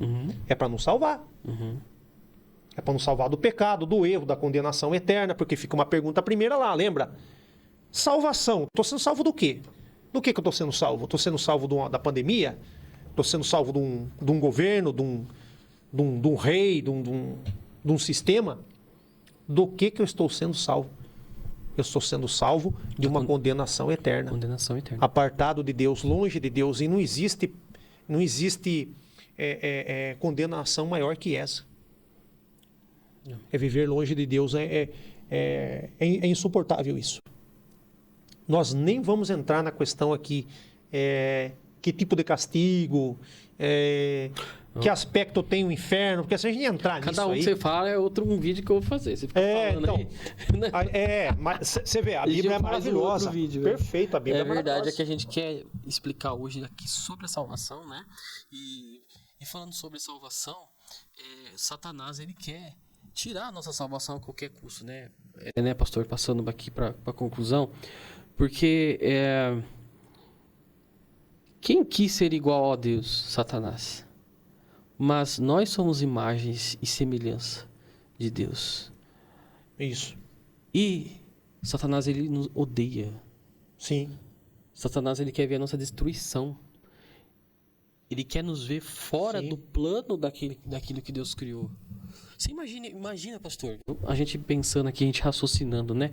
é para nos salvar. É para nos salvar do pecado, do erro, da condenação eterna, porque fica uma pergunta primeira lá, lembra? Salvação. Estou sendo salvo do quê? Do que eu estou sendo salvo? Estou sendo salvo da pandemia? Estou sendo salvo de um governo, de um rei, de um sistema? Do que eu estou sendo salvo? Eu estou sendo salvo de uma condenação eterna. Condenação eterna. Apartado de Deus, longe de Deus. E não existe condenação maior que essa. É viver longe de Deus. É insuportável isso. Nós nem vamos entrar na questão aqui, que tipo de castigo, que aspecto tem o inferno, porque se a gente entrar nisso Cada um que você fala é um vídeo que eu vou fazer. Você fica falando então, aí. Mas você vê, a Bíblia é maravilhosa. Vídeo, perfeito, a Bíblia é verdade, maravilhosa. é que a gente quer explicar hoje aqui sobre a salvação, né? E falando sobre salvação, Satanás, ele quer tirar a nossa salvação a qualquer custo, né? Né, pastor? Passando aqui para a conclusão. Porque quem quis ser igual a Deus? Satanás. Mas nós somos imagens e semelhança de Deus. Isso. E Satanás, ele nos odeia. Sim. Satanás, ele quer ver a nossa destruição. Ele quer nos ver fora Sim. do plano daquilo que Deus criou. Você imagina, pastor, a gente pensando aqui, a gente raciocinando, né?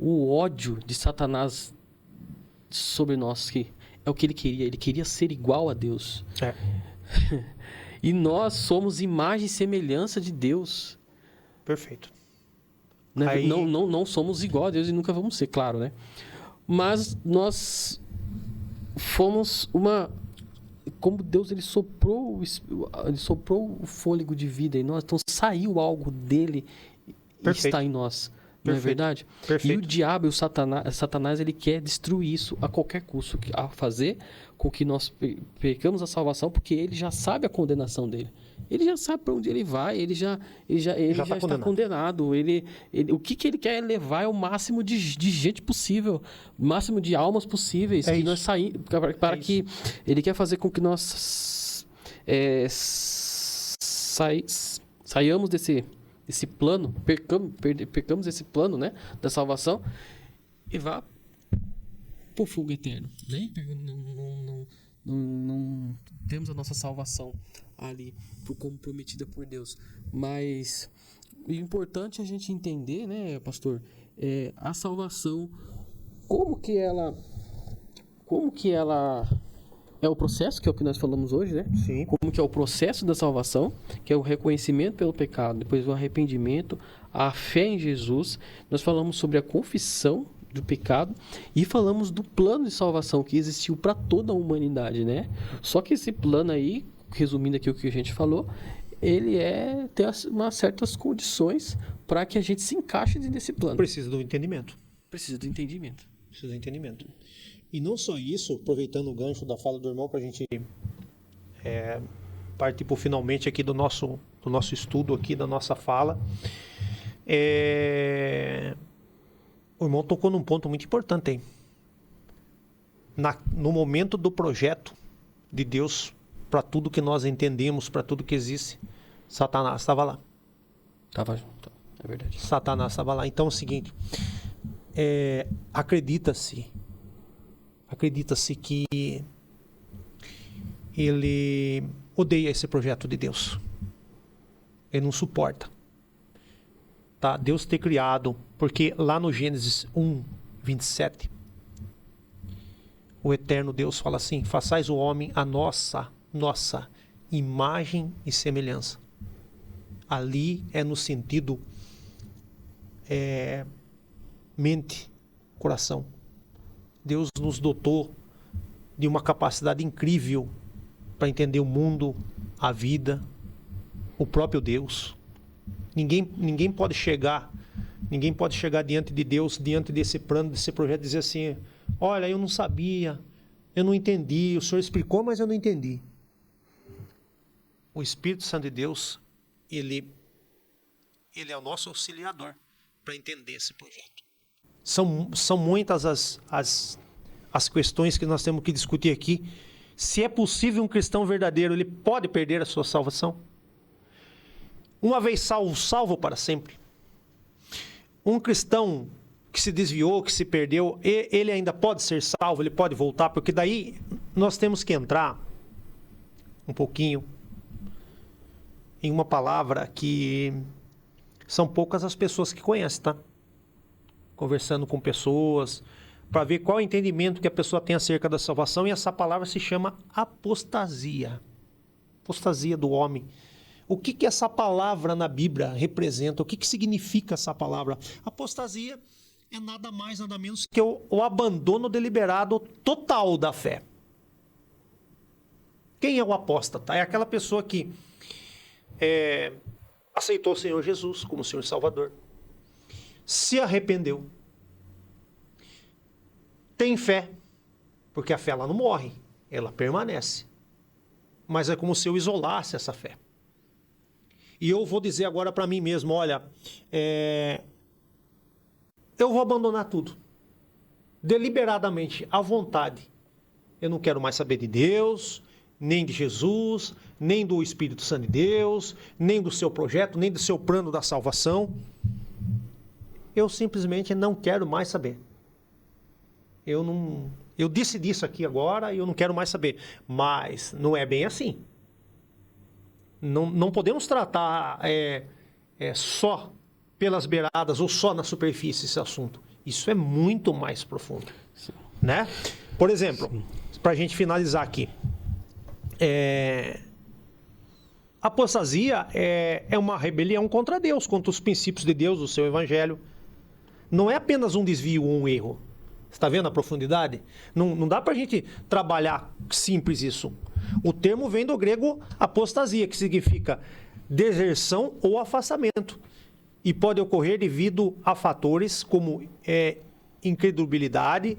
O ódio de Satanás sobre nós, que é o que ele queria ser igual a Deus. E nós somos imagem e semelhança de Deus. Perfeito. Né? Aí... Não somos igual a Deus e nunca vamos ser, claro, né? Mas nós fomos como Deus, ele soprou o fôlego de vida em nós, então saiu algo dele e está em nós. Não é verdade? Perfeito. E o diabo e o Satanás, ele quer destruir isso a qualquer custo, a fazer com que nós percamos a salvação, porque ele já sabe a condenação dele. Ele já sabe para onde ele vai, ele já está condenado. O que ele quer levar é o máximo de gente possível, o máximo de almas possíveis, que nós para que ele quer fazer com que nós saiamos desse plano, percamos esse plano, né, da salvação e vá para o fogo eterno, né? Não temos a nossa salvação ali como prometida por Deus, mas o importante é a gente entender, né, pastor, a salvação, como que ela é o processo, que é o que nós falamos hoje, né? Sim. Como que é o processo da salvação, que é o reconhecimento pelo pecado, depois o arrependimento, a fé em Jesus. Nós falamos sobre a confissão do pecado e falamos do plano de salvação que existiu para toda a humanidade, né? Só que esse plano aí, resumindo aqui o que a gente falou, ele tem umas certas condições para que a gente se encaixe dentro desse plano. Precisa do entendimento. Precisa do entendimento. E não só isso, aproveitando o gancho da fala do irmão, para a gente partir finalmente aqui do nosso estudo, aqui da nossa fala. O irmão tocou num ponto muito importante, hein? No momento do projeto de Deus para tudo que nós entendemos, para tudo que existe, Satanás estava lá. Tava junto, é verdade. Satanás estava lá. Então é o seguinte, acredita-se que ele odeia esse projeto de Deus. Ele não suporta. Tá? Deus ter criado, porque lá no Gênesis 1, 27, o eterno Deus fala assim: façais o homem a nossa imagem e semelhança. Ali é no sentido mente, coração. Deus nos dotou de uma capacidade incrível para entender o mundo, a vida, o próprio Deus. Ninguém pode chegar diante de Deus, diante desse plano, desse projeto, e dizer assim: olha, eu não sabia, eu não entendi, o Senhor explicou, mas eu não entendi. O Espírito Santo de Deus, ele é o nosso auxiliador para entender esse projeto. São muitas as questões que nós temos que discutir aqui. Se é possível um cristão verdadeiro, ele pode perder a sua salvação? Uma vez salvo, salvo para sempre. Um cristão que se desviou, que se perdeu, ele ainda pode ser salvo, ele pode voltar, porque daí nós temos que entrar um pouquinho em uma palavra que são poucas as pessoas que conhecem, tá? Conversando com pessoas, para ver qual é o entendimento que a pessoa tem acerca da salvação, e essa palavra se chama apostasia. Apostasia do homem. O que essa palavra na Bíblia representa? O que significa essa palavra? Apostasia é nada mais, nada menos que o abandono deliberado total da fé. Quem é o apóstata? É aquela pessoa que aceitou o Senhor Jesus como Senhor e Salvador, se arrependeu, tem fé, porque a fé ela não morre, ela permanece, mas é como se eu isolasse essa fé. E eu vou dizer agora para mim mesmo: olha, eu vou abandonar tudo, deliberadamente, à vontade. Eu não quero mais saber de Deus, nem de Jesus, nem do Espírito Santo de Deus, nem do seu projeto, nem do seu plano da salvação. Eu simplesmente não quero mais saber. Eu decidi isso aqui agora e eu não quero mais saber. Mas não é bem assim. Não podemos tratar só pelas beiradas ou só na superfície esse assunto. Isso é muito mais profundo. Sim. Né? Por exemplo, para a gente finalizar aqui. A apostasia é uma rebelião contra Deus, contra os princípios de Deus, do seu evangelho. Não é apenas um desvio ou um erro. Você está vendo a profundidade? Não dá para a gente trabalhar simples isso. O termo vem do grego apostasia, que significa deserção ou afastamento. E pode ocorrer devido a fatores como incredulidade,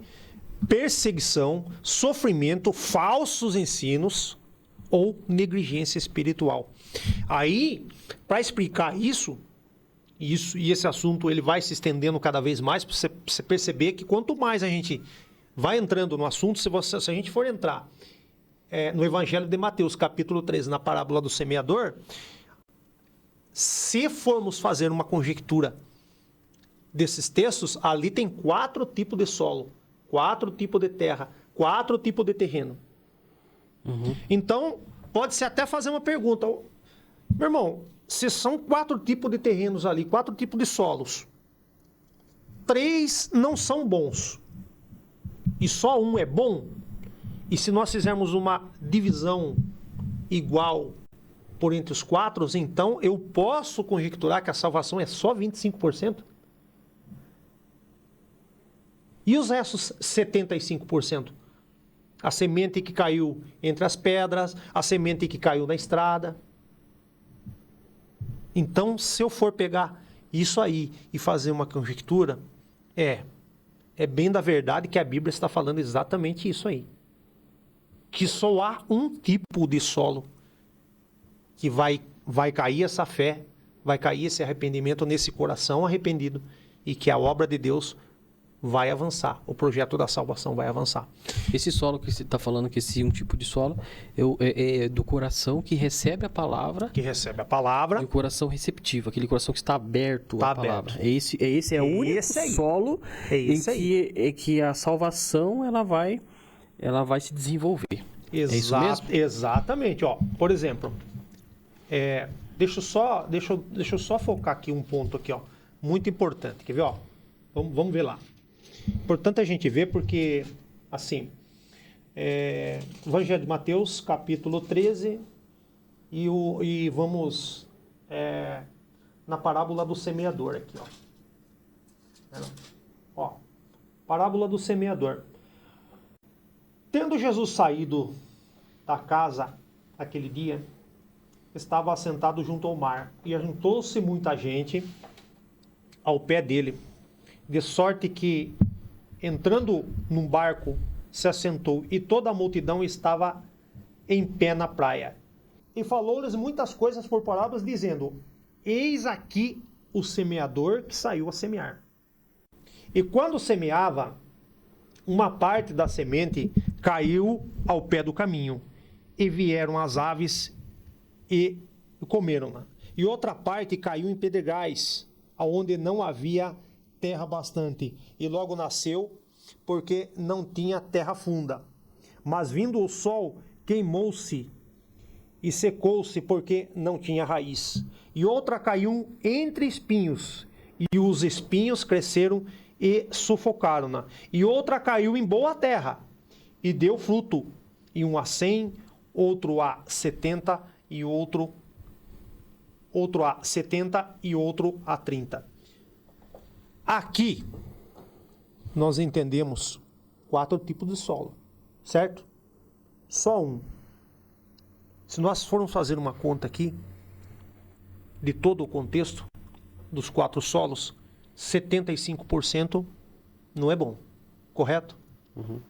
perseguição, sofrimento, falsos ensinos ou negligência espiritual. Aí, para explicar isso, e esse assunto ele vai se estendendo cada vez mais, para você perceber que quanto mais a gente vai entrando no assunto, se a gente for entrar no Evangelho de Mateus, capítulo 13, na parábola do semeador, se formos fazer uma conjectura desses textos, ali tem 4 tipos de solo, 4 tipos de terra, 4 tipos de terreno. Uhum. Então, pode-se até fazer uma pergunta: meu irmão, se são 4 tipos de terrenos ali, 4 tipos de solos, 3 não são bons e só um é bom, e se nós fizermos uma divisão igual por entre os 4, então eu posso conjecturar que a salvação é só 25%? E os restos 75%? A semente que caiu entre as pedras, a semente que caiu na estrada. Então, se eu for pegar isso aí e fazer uma conjectura, é bem da verdade que a Bíblia está falando exatamente isso aí. Que só há um tipo de solo que vai cair essa fé, vai cair esse arrependimento nesse coração arrependido, e que a obra de Deus vai avançar. O projeto da salvação vai avançar. Esse solo que você está falando, que esse um tipo de solo, é do coração que recebe a palavra. Que recebe a palavra. E o coração receptivo, aquele coração que está aberto Tá à palavra. aberto. Esse é o único aí. solo em que a salvação ela vai se desenvolver. É isso mesmo? Exatamente. Ó, por exemplo, deixa eu só focar aqui um ponto aqui, ó, muito importante. Quer ver? Ó? Vamos ver lá. Importante a gente ver porque, assim, Evangelho de Mateus, capítulo 13, e vamos na parábola do semeador aqui, ó. Parábola do semeador. Tendo Jesus saído da casa aquele dia, estava assentado junto ao mar, e ajuntou-se muita gente ao pé dele, de sorte que, entrando num barco, se assentou, e toda a multidão estava em pé na praia. E falou-lhes muitas coisas por parábolas, dizendo: eis aqui o semeador que saiu a semear. E quando semeava, uma parte da semente caiu ao pé do caminho, e vieram as aves e comeram-na. E outra parte caiu em pedregais, onde não havia terra bastante, e logo nasceu, porque não tinha terra funda. Mas vindo o sol, queimou-se e secou-se, porque não tinha raiz. E outra caiu entre espinhos, e os espinhos cresceram e sufocaram-na. E outra caiu em boa terra, e deu fruto, e um a 100, outro a 70, e outro a 70 e outro a 30. Aqui nós entendemos 4 tipos de solo, certo? Só um. Se nós formos fazer uma conta aqui de todo o contexto dos 4 solos, 75% não é bom, correto? Uhum.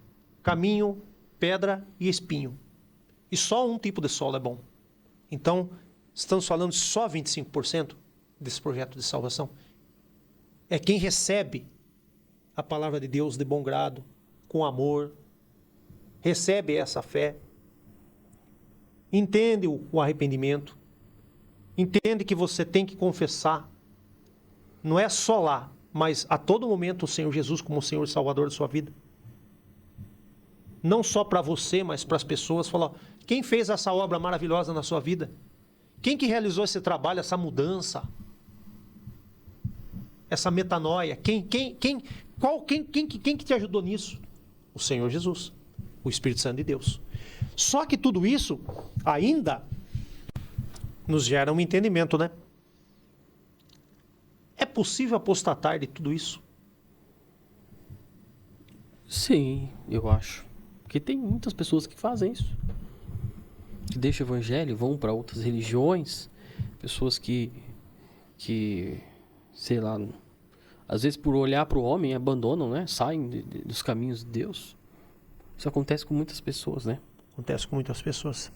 Caminho, pedra e espinho. E só um tipo de solo é bom. Então, estamos falando de só 25% desse projeto de salvação. É quem recebe a palavra de Deus de bom grado, com amor, recebe essa fé, entende o arrependimento, entende que você tem que confessar, não é só lá, mas a todo momento o Senhor Jesus como o Senhor e Salvador da sua vida. Não só para você, mas para as pessoas. Falar, quem fez essa obra maravilhosa na sua vida? Quem que realizou esse trabalho, essa mudança? Essa metanoia? Quem que te ajudou nisso? O Senhor Jesus, o Espírito Santo de Deus. Só que tudo isso ainda nos gera um entendimento, né? É possível apostatar de tudo isso? Sim, eu acho. Porque tem muitas pessoas que fazem isso. Que deixam o evangelho, vão para outras religiões. Pessoas que, sei lá, às vezes por olhar para o homem, abandonam, né? Saem dos caminhos de Deus. Isso acontece com muitas pessoas, né? Acontece com muitas pessoas.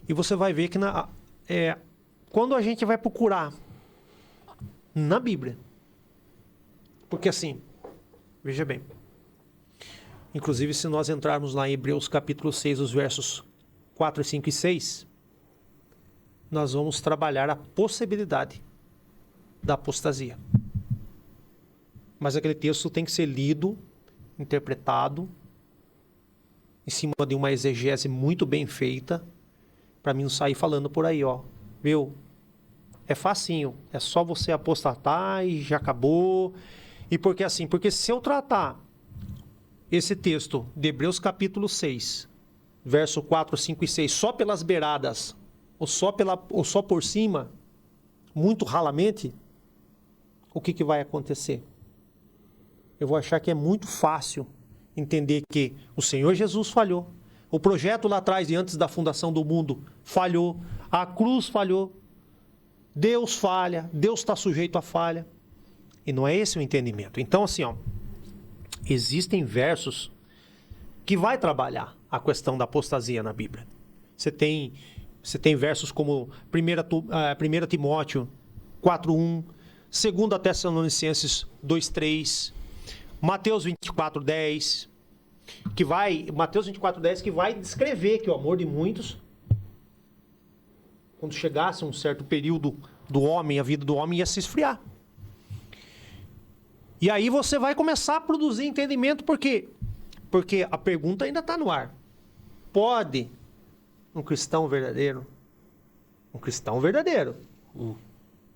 E você vai ver que quando a gente vai procurar na Bíblia, porque assim, veja bem, inclusive se nós entrarmos lá em Hebreus capítulo 6, os versos 4, 5 e 6, nós vamos trabalhar a possibilidade da apostasia. Mas aquele texto tem que ser lido, interpretado, em cima de uma exegese muito bem feita, para mim não sair falando por aí, ó. Viu? É facinho, é só você apostatar e já acabou. E por que assim? Porque se eu tratar esse texto de Hebreus capítulo 6, verso 4, 5 e 6, só pelas beiradas, ou só por cima, muito ralamente, o que vai acontecer? Eu vou achar que é muito fácil entender que o Senhor Jesus falhou, o projeto lá atrás e antes da fundação do mundo falhou, a cruz falhou, Deus falha, Deus está sujeito a falha. E não é esse o entendimento. Então, assim, ó, existem versos que vai trabalhar a questão da apostasia na Bíblia. Você tem versos como 1 Timóteo 4:1, 2 Tessalonicenses 2:3, Mateus 24:10, Mateus 24:10 que vai descrever que o amor de muitos, quando chegasse um certo período do homem, a vida do homem ia se esfriar. E aí você vai começar a produzir entendimento, por quê? Porque a pergunta ainda está no ar. Pode um cristão verdadeiro,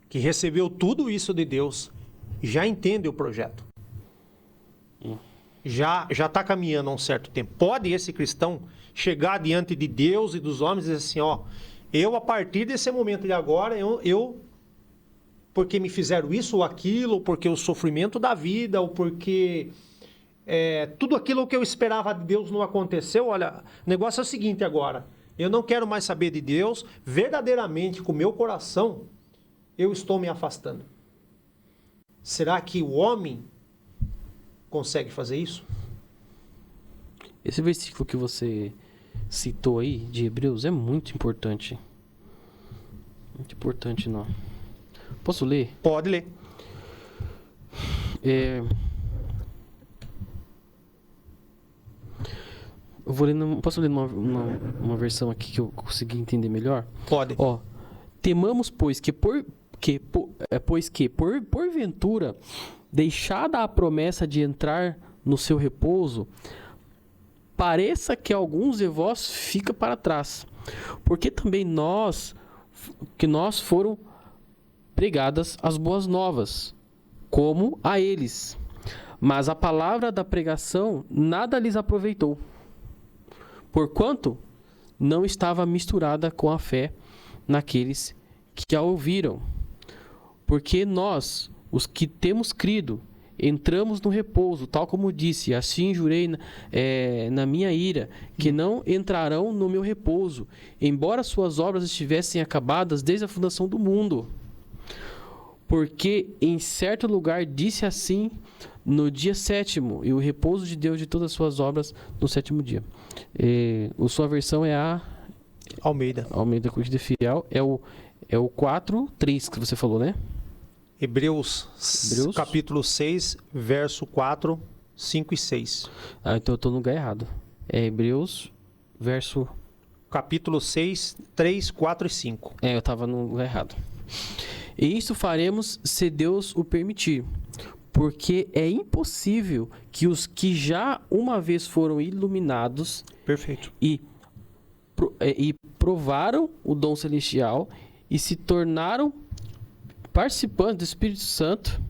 que recebeu tudo isso de Deus, já entende o projeto, já está caminhando há um certo tempo, pode esse cristão chegar diante de Deus e dos homens e dizer assim, ó, eu a partir desse momento de agora, eu porque me fizeram isso ou aquilo, ou porque o sofrimento da vida, ou porque tudo aquilo que eu esperava de Deus não aconteceu. Olha, o negócio é o seguinte agora, eu não quero mais saber de Deus, verdadeiramente com o meu coração, eu estou me afastando. Será que o homem consegue fazer isso? Esse versículo que você citou aí, de Hebreus, é muito importante. Muito importante, não. Posso ler? Pode ler. Eu vou ler, posso ler uma versão aqui que eu consegui entender melhor? Pode. Ó, temamos, pois que porventura, deixada a promessa de entrar no seu repouso, pareça que alguns de vós fica para trás. Porque também nós foram pregadas as boas novas, como a eles. Mas a palavra da pregação nada lhes aproveitou, porquanto não estava misturada com a fé naqueles que a ouviram. Porque nós, os que temos crido, entramos no repouso, tal como disse, assim jurei na minha ira, que não entrarão no meu repouso, embora suas obras estivessem acabadas desde a fundação do mundo. Porque em certo lugar disse assim no dia 7º, e o repouso de Deus de todas as suas obras no 7º dia. A sua versão é a Almeida Corrigida Fiel, é o 4:3 que você falou, né? Hebreus capítulo 6, verso 4, 5 e 6. Ah, então eu estou no lugar errado. É Hebreus, verso... Capítulo 6, 3, 4 e 5. Eu estava no lugar errado. E isso faremos se Deus o permitir, porque é impossível que os que já uma vez foram iluminados... Perfeito. E provaram o dom celestial e se tornaram participantes do Espírito Santo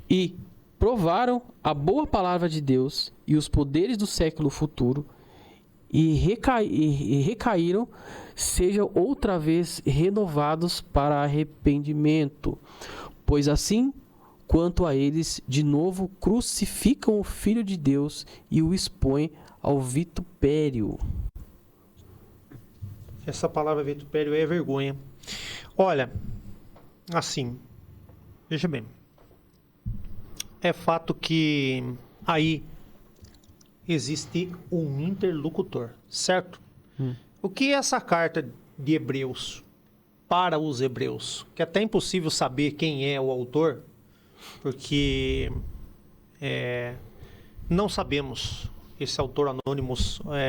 e provaram a boa palavra de Deus e os poderes do século futuro e recaíram, sejam outra vez renovados para arrependimento. Pois assim, quanto a eles, de novo crucificam o Filho de Deus e o expõem ao vitupério. Essa palavra vitupério é vergonha. Olha, assim, veja bem, é fato que aí existe um interlocutor, certo? O que é essa carta de Hebreus para os hebreus? Que é até impossível saber quem é o autor, porque não sabemos. Esse autor anônimo,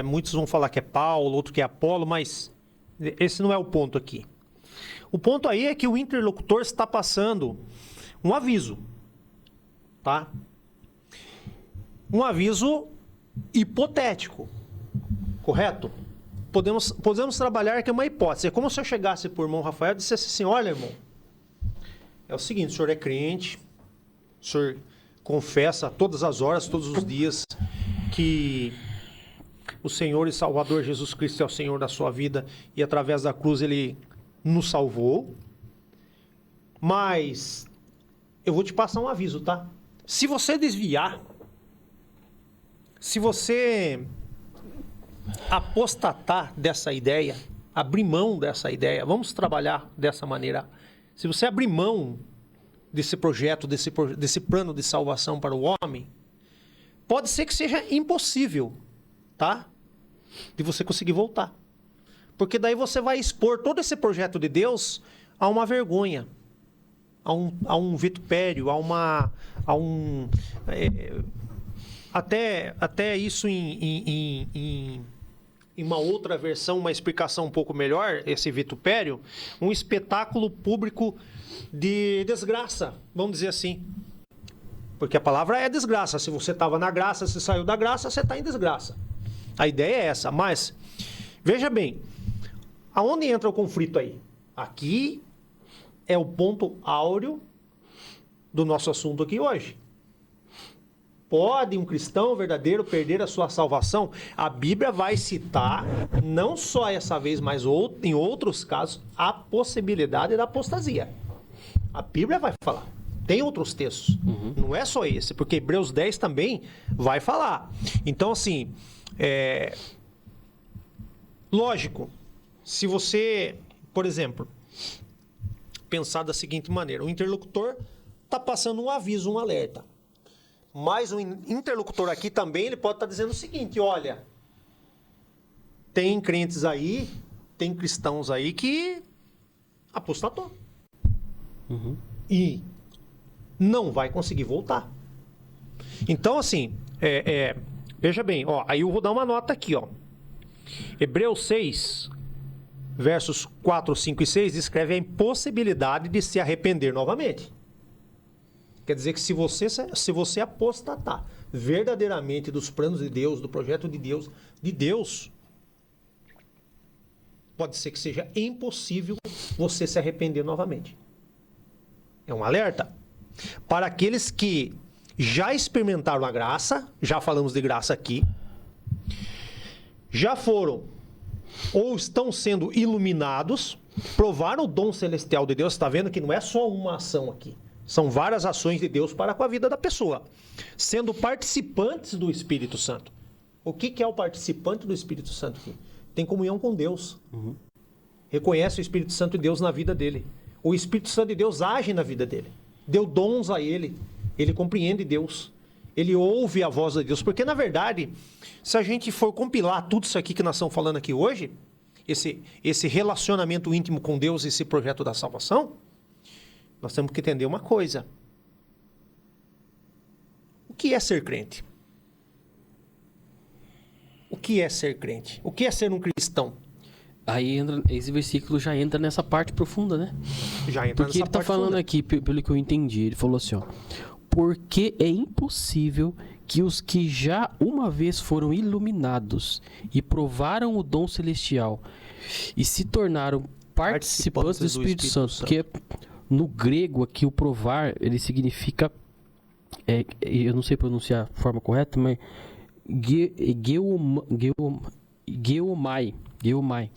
muitos vão falar que é Paulo, outro que é Apolo, mas esse não é o ponto aqui. O ponto aí é que o interlocutor está passando um aviso, tá? Um aviso hipotético, correto? Podemos trabalhar que é uma hipótese. É como se eu chegasse por irmão Rafael e dissesse assim, olha, irmão, é o seguinte, o senhor é crente, o senhor confessa todas as horas, todos os dias, que o Senhor e Salvador Jesus Cristo é o Senhor da sua vida e através da cruz Ele nos salvou. Mas eu vou te passar um aviso, tá? Se você desviar, se você apostatar dessa ideia, abrir mão dessa ideia, vamos trabalhar dessa maneira. Se você abrir mão desse projeto, desse plano de salvação para o homem, pode ser que seja impossível, tá? De você conseguir voltar. Porque daí você vai expor todo esse projeto de Deus a uma vergonha, a um vitupério, a até isso em uma outra versão, uma explicação um pouco melhor, esse vitupério, um espetáculo público de desgraça, vamos dizer assim. Porque a palavra é desgraça. Se você estava na graça, se saiu da graça, você está em desgraça. A ideia é essa. Mas, veja bem, aonde entra o conflito aí? Aqui é o ponto áureo do nosso assunto aqui hoje. Pode um cristão verdadeiro perder a sua salvação? A Bíblia vai citar, não só essa vez, mas em outros casos, a possibilidade da apostasia. A Bíblia vai falar. Tem outros textos. Não é só esse, porque Hebreus 10 também vai falar. Então, assim, lógico, se você, por exemplo, pensar da seguinte maneira, o interlocutor está passando um aviso, um alerta. Mas o interlocutor aqui também, ele pode estar dizendo o seguinte, olha, tem crentes aí, tem cristãos aí que apostatou. E não vai conseguir voltar. Então, assim, veja bem, ó, aí eu vou dar uma nota aqui, ó. Hebreus 6, versos 4, 5 e 6, descreve a impossibilidade de se arrepender novamente. Quer dizer que se você apostatar verdadeiramente dos planos de Deus, do projeto de Deus, pode ser que seja impossível você se arrepender novamente. É um alerta. Para aqueles que já experimentaram a graça, já falamos de graça aqui, já foram ou estão sendo iluminados, provaram o dom celestial de Deus, está vendo que não é só uma ação aqui, são várias ações de Deus para com a vida da pessoa, sendo participantes do Espírito Santo. O que é o participante do Espírito Santo aqui? Tem comunhão com Deus. Reconhece o Espírito Santo de Deus na vida dele. O Espírito Santo de Deus age na vida dele. Deu dons a ele. Ele compreende Deus. Ele ouve a voz de Deus. Porque, na verdade, se a gente for compilar tudo isso aqui que nós estamos falando aqui hoje, esse relacionamento íntimo com Deus, esse projeto da salvação, nós temos que entender uma coisa. O que é ser crente? O que é ser crente? O que é ser um cristão? Aí esse versículo já entra nessa parte profunda, né? Já entra Porque nessa ele tá parte falando profunda. aqui, pelo que eu entendi, ele falou assim, ó. Porque é impossível que os que já uma vez foram iluminados e provaram o dom celestial e se tornaram participantes do Espírito Santo. Porque no grego aqui o provar, ele significa, eu não sei pronunciar a forma correta, mas geomai,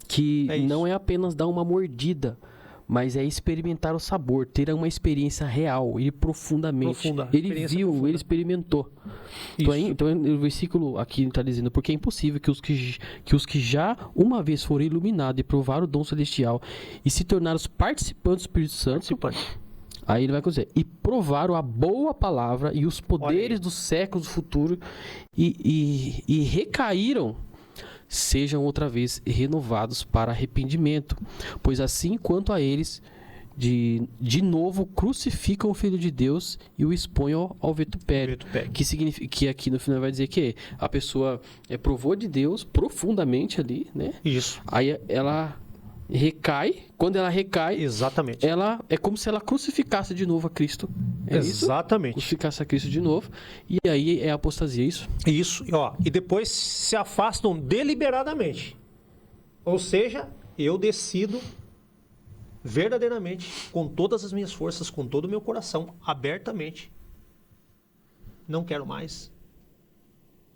que não é apenas dar uma mordida, mas é experimentar o sabor, ter uma experiência real e profundamente. Ele viu, ele experimentou. Então o versículo aqui está dizendo, porque é impossível que os que já uma vez foram iluminados e provaram o dom celestial e se tornaram os participantes do Espírito Santo, aí ele vai dizer, e provaram a boa palavra e os poderes dos séculos do futuro e recaíram, sejam outra vez renovados para arrependimento, pois assim quanto a eles, de novo crucificam o Filho de Deus e o expõem ao vitupério. Que significa que aqui no final vai dizer que a pessoa provou de Deus profundamente ali, né? Isso. Aí ela recai, quando ela recai, exatamente, ela é como se ela crucificasse de novo a Cristo. Exatamente. Crucificasse a Cristo de novo. E aí é apostasia, isso? Isso, ó. E depois se afastam deliberadamente. Ou seja, eu decido verdadeiramente, com todas as minhas forças, com todo o meu coração, abertamente. Não quero mais.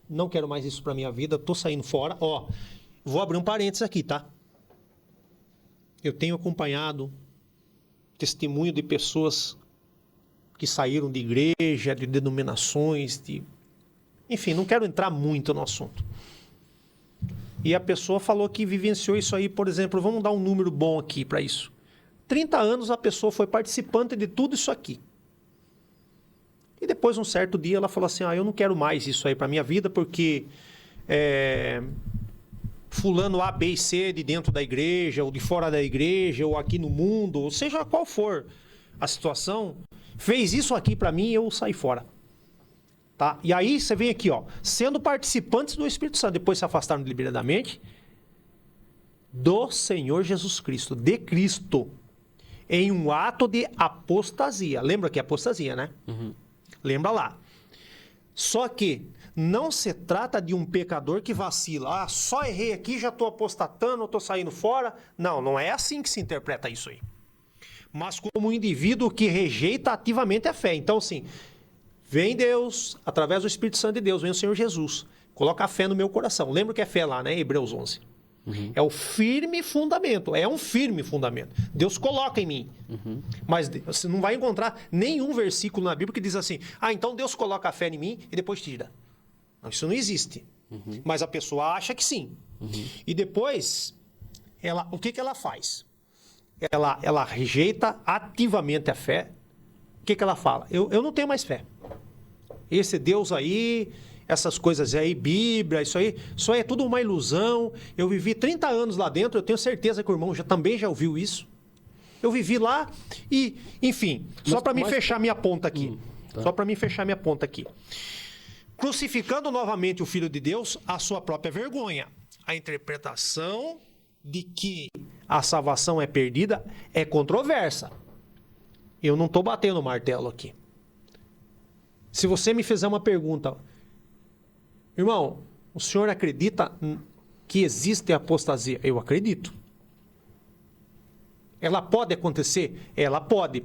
Não quero mais isso para minha vida. Tô saindo fora. Ó, vou abrir um parênteses aqui, tá? Eu tenho acompanhado testemunho de pessoas que saíram de igreja, de denominações, enfim, não quero entrar muito no assunto. E a pessoa falou que vivenciou isso aí, por exemplo, vamos dar um número bom aqui para isso. 30 anos a pessoa foi participante de tudo isso aqui. E depois, um certo dia, ela falou assim, eu não quero mais isso aí para minha vida, porque fulano A, B e C de dentro da igreja, ou de fora da igreja, ou aqui no mundo, ou seja qual for a situação, fez isso aqui para mim, eu saí fora. Tá? E aí você vem aqui, ó, sendo participantes do Espírito Santo, depois se afastaram deliberadamente do Senhor Jesus Cristo, de Cristo, em um ato de apostasia. Lembra que é apostasia, né? Uhum. Lembra lá. Só que não se trata de um pecador que vacila. Ah, só errei aqui, já estou apostatando, estou saindo fora. Não, não é assim que se interpreta isso aí. Mas como um indivíduo que rejeita ativamente a fé. Então, assim, vem Deus, através do Espírito Santo de Deus, vem o Senhor Jesus, coloca a fé no meu coração. Lembra que é fé lá, né? Hebreus 11. Uhum. É o firme fundamento, é um firme fundamento. Deus coloca em mim. Uhum. Mas você não vai encontrar nenhum versículo na Bíblia que diz assim, ah, então Deus coloca a fé em mim e depois tira. Não, isso não existe. Uhum. Mas a pessoa acha que sim. Uhum. E depois, o que ela faz? Ela rejeita ativamente a fé. O que ela fala? Eu não tenho mais fé. Esse Deus aí, essas coisas aí, Bíblia, isso aí é tudo uma ilusão. Eu vivi 30 anos lá dentro, eu tenho certeza que o irmão também já ouviu isso. Eu vivi lá e, enfim, só para me fechar minha ponta aqui. Tá. Só para me fechar minha ponta aqui. Crucificando novamente o Filho de Deus, a sua própria vergonha. A interpretação de que a salvação é perdida é controversa. Eu não estou batendo o martelo aqui. Se você me fizer uma pergunta, irmão, o senhor acredita que existe apostasia? Eu acredito. Ela pode acontecer? Ela pode.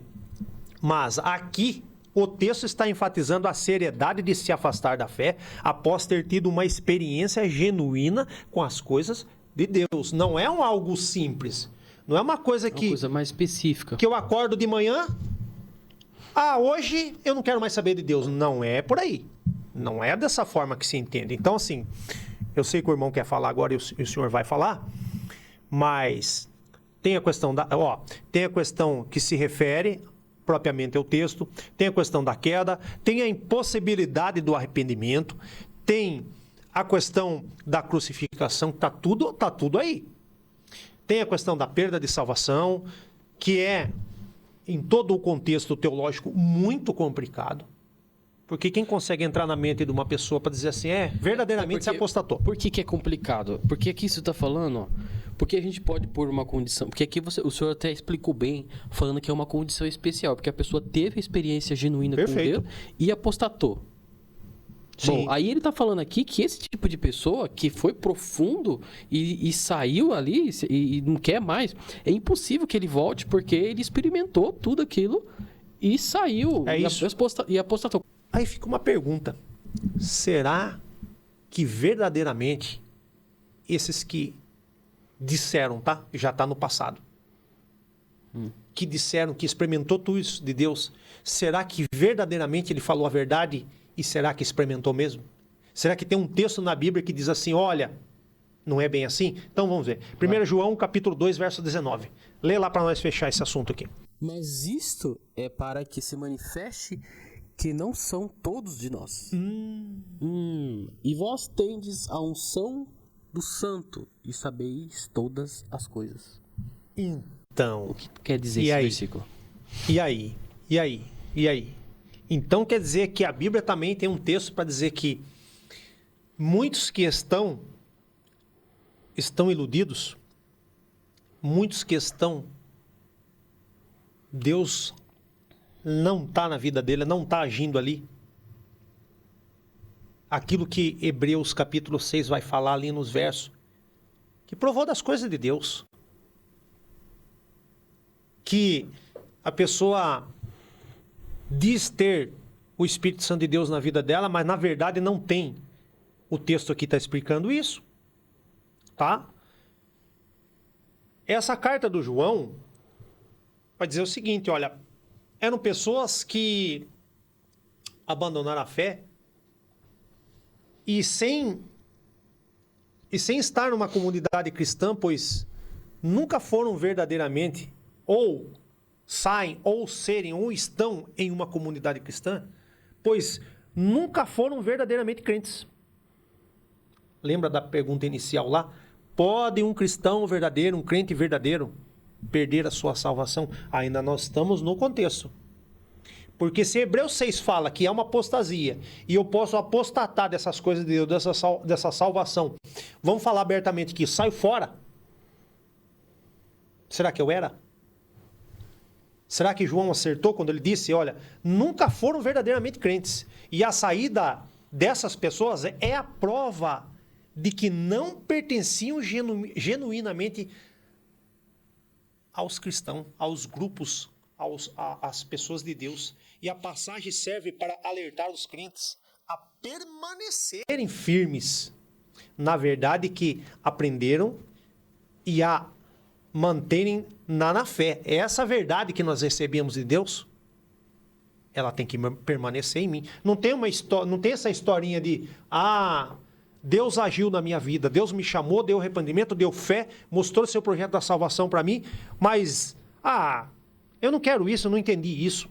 Mas aqui o texto está enfatizando a seriedade de se afastar da fé após ter tido uma experiência genuína com as coisas de Deus. Não é algo simples. Não é uma coisa que... uma coisa mais específica. Que eu acordo de manhã... Ah, hoje eu não quero mais saber de Deus. Não é por aí. Não é dessa forma que se entende. Então, assim, eu sei que o irmão quer falar agora e o senhor vai falar, mas tem a questão tem a questão que se refere propriamente ao texto, tem a questão da queda, tem a impossibilidade do arrependimento, tem a questão da crucificação, tá tudo aí. Tem a questão da perda de salvação, que é em todo o contexto teológico, muito complicado. Porque quem consegue entrar na mente de uma pessoa para dizer assim, verdadeiramente se apostatou. Por que é complicado? Porque aqui você está falando, ó, porque a gente pode pôr uma condição... Porque aqui o senhor até explicou bem, falando que é uma condição especial, porque a pessoa teve a experiência genuína com Deus e apostatou. Sim. Bom, aí ele está falando aqui que esse tipo de pessoa que foi profundo e saiu ali e não quer mais, é impossível que ele volte porque ele experimentou tudo aquilo e saiu e apostatou. Aí fica uma pergunta, será que verdadeiramente esses que disseram, tá? Já está no passado, que disseram que experimentou tudo isso de Deus, será que verdadeiramente ele falou a verdade? E será que experimentou mesmo? Será que tem um texto na Bíblia que diz assim, olha, não é bem assim? Então vamos ver. 1 João, capítulo 2, verso 19. Lê lá para nós fechar esse assunto aqui. Mas isto é para que se manifeste que não são todos de nós. E vós tendes a unção do santo e sabeis todas as coisas. Então... o que quer dizer esse versículo? E aí? Então quer dizer que a Bíblia também tem um texto para dizer que muitos que estão iludidos, muitos que Deus não está na vida dele, não está agindo ali. Aquilo que Hebreus capítulo 6 vai falar ali nos versos, que provou das coisas de Deus. Que a pessoa diz ter o Espírito Santo de Deus na vida dela, mas na verdade não tem. O texto aqui está explicando isso. Tá? Essa carta do João vai dizer o seguinte, olha, eram pessoas que abandonaram a fé e sem estar numa comunidade cristã, pois nunca foram verdadeiramente ou saem, ou serem, ou estão em uma comunidade cristã, pois nunca foram verdadeiramente crentes. Lembra da pergunta inicial lá? Pode um cristão verdadeiro, um crente verdadeiro, perder a sua salvação? Ainda nós estamos no contexto. Porque se Hebreus 6 fala que é uma apostasia e eu posso apostatar dessas coisas de Deus, dessa salvação, vamos falar abertamente que saio fora? Será que eu era? Será que João acertou quando ele disse, olha, nunca foram verdadeiramente crentes? E a saída dessas pessoas é a prova de que não pertenciam genuinamente aos cristãos, aos grupos, às pessoas de Deus. E a passagem serve para alertar os crentes a permanecerem firmes na verdade que aprenderam e a manterem na fé. É essa verdade que nós recebemos de Deus, ela tem que permanecer em mim. Não tem essa historinha de Deus agiu na minha vida, Deus me chamou, deu arrependimento, deu fé, mostrou seu projeto da salvação para mim, mas eu não quero isso, eu não entendi isso.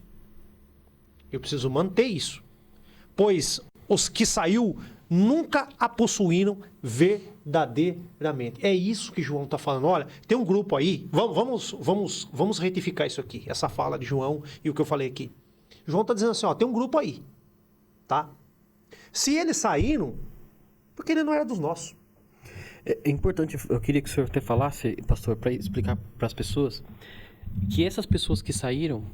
Eu preciso manter isso, pois os que saiu nunca a possuíram verdadeiramente. É isso que João está falando. Olha, tem um grupo aí, vamos retificar isso aqui, essa fala de João e o que eu falei aqui. João está dizendo assim, tem um grupo aí, tá? Se eles saíram, porque ele não era dos nossos. É importante, eu queria que o senhor até falasse, pastor, para explicar para as pessoas, que essas pessoas que saíram,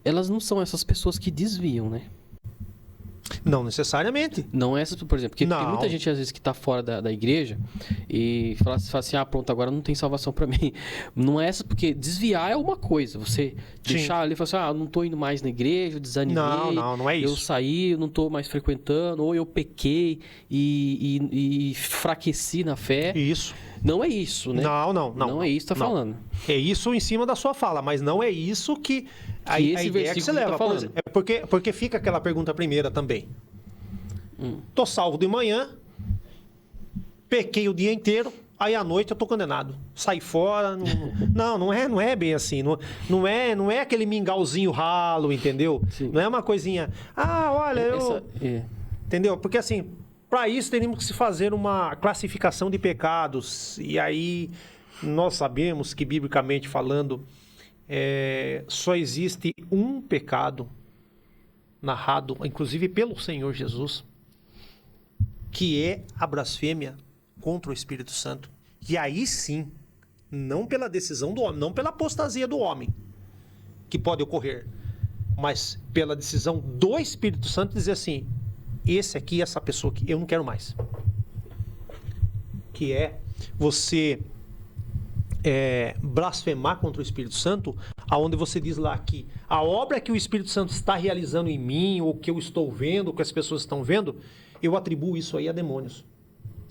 elas não são essas pessoas que desviam, né? Não necessariamente. Não é essas, por exemplo, porque tem muita gente às vezes que está fora da igreja e fala assim, pronto, agora não tem salvação para mim. Não é essa, porque desviar é uma coisa, você deixar ali e falar assim, não estou indo mais na igreja, eu desanimei. Não é isso. Eu saí, eu não estou mais frequentando, ou eu pequei e enfraqueci na fé. Isso. Não é isso, né? Não. Não é isso que está falando. É isso em cima da sua fala, mas não é isso que a ideia que você leva. Porque fica aquela pergunta primeira também. Tô salvo de manhã, pequei o dia inteiro, aí à noite eu tô condenado. Saí fora. Não é bem assim. Não é aquele mingauzinho ralo, entendeu? Sim. Não é uma coisinha. Entendeu? Porque assim, para isso teríamos que se fazer uma classificação de pecados. E aí nós sabemos que, biblicamente falando, só existe um pecado narrado, inclusive pelo Senhor Jesus, que é a blasfêmia contra o Espírito Santo. E aí sim, não pela decisão do homem, não pela apostasia do homem, que pode ocorrer, mas pela decisão do Espírito Santo dizer assim, essa pessoa aqui, eu não quero mais. Que é você blasfemar contra o Espírito Santo, aonde você diz lá que a obra que o Espírito Santo está realizando em mim, ou que eu estou vendo, ou que as pessoas estão vendo, eu atribuo isso aí a demônios.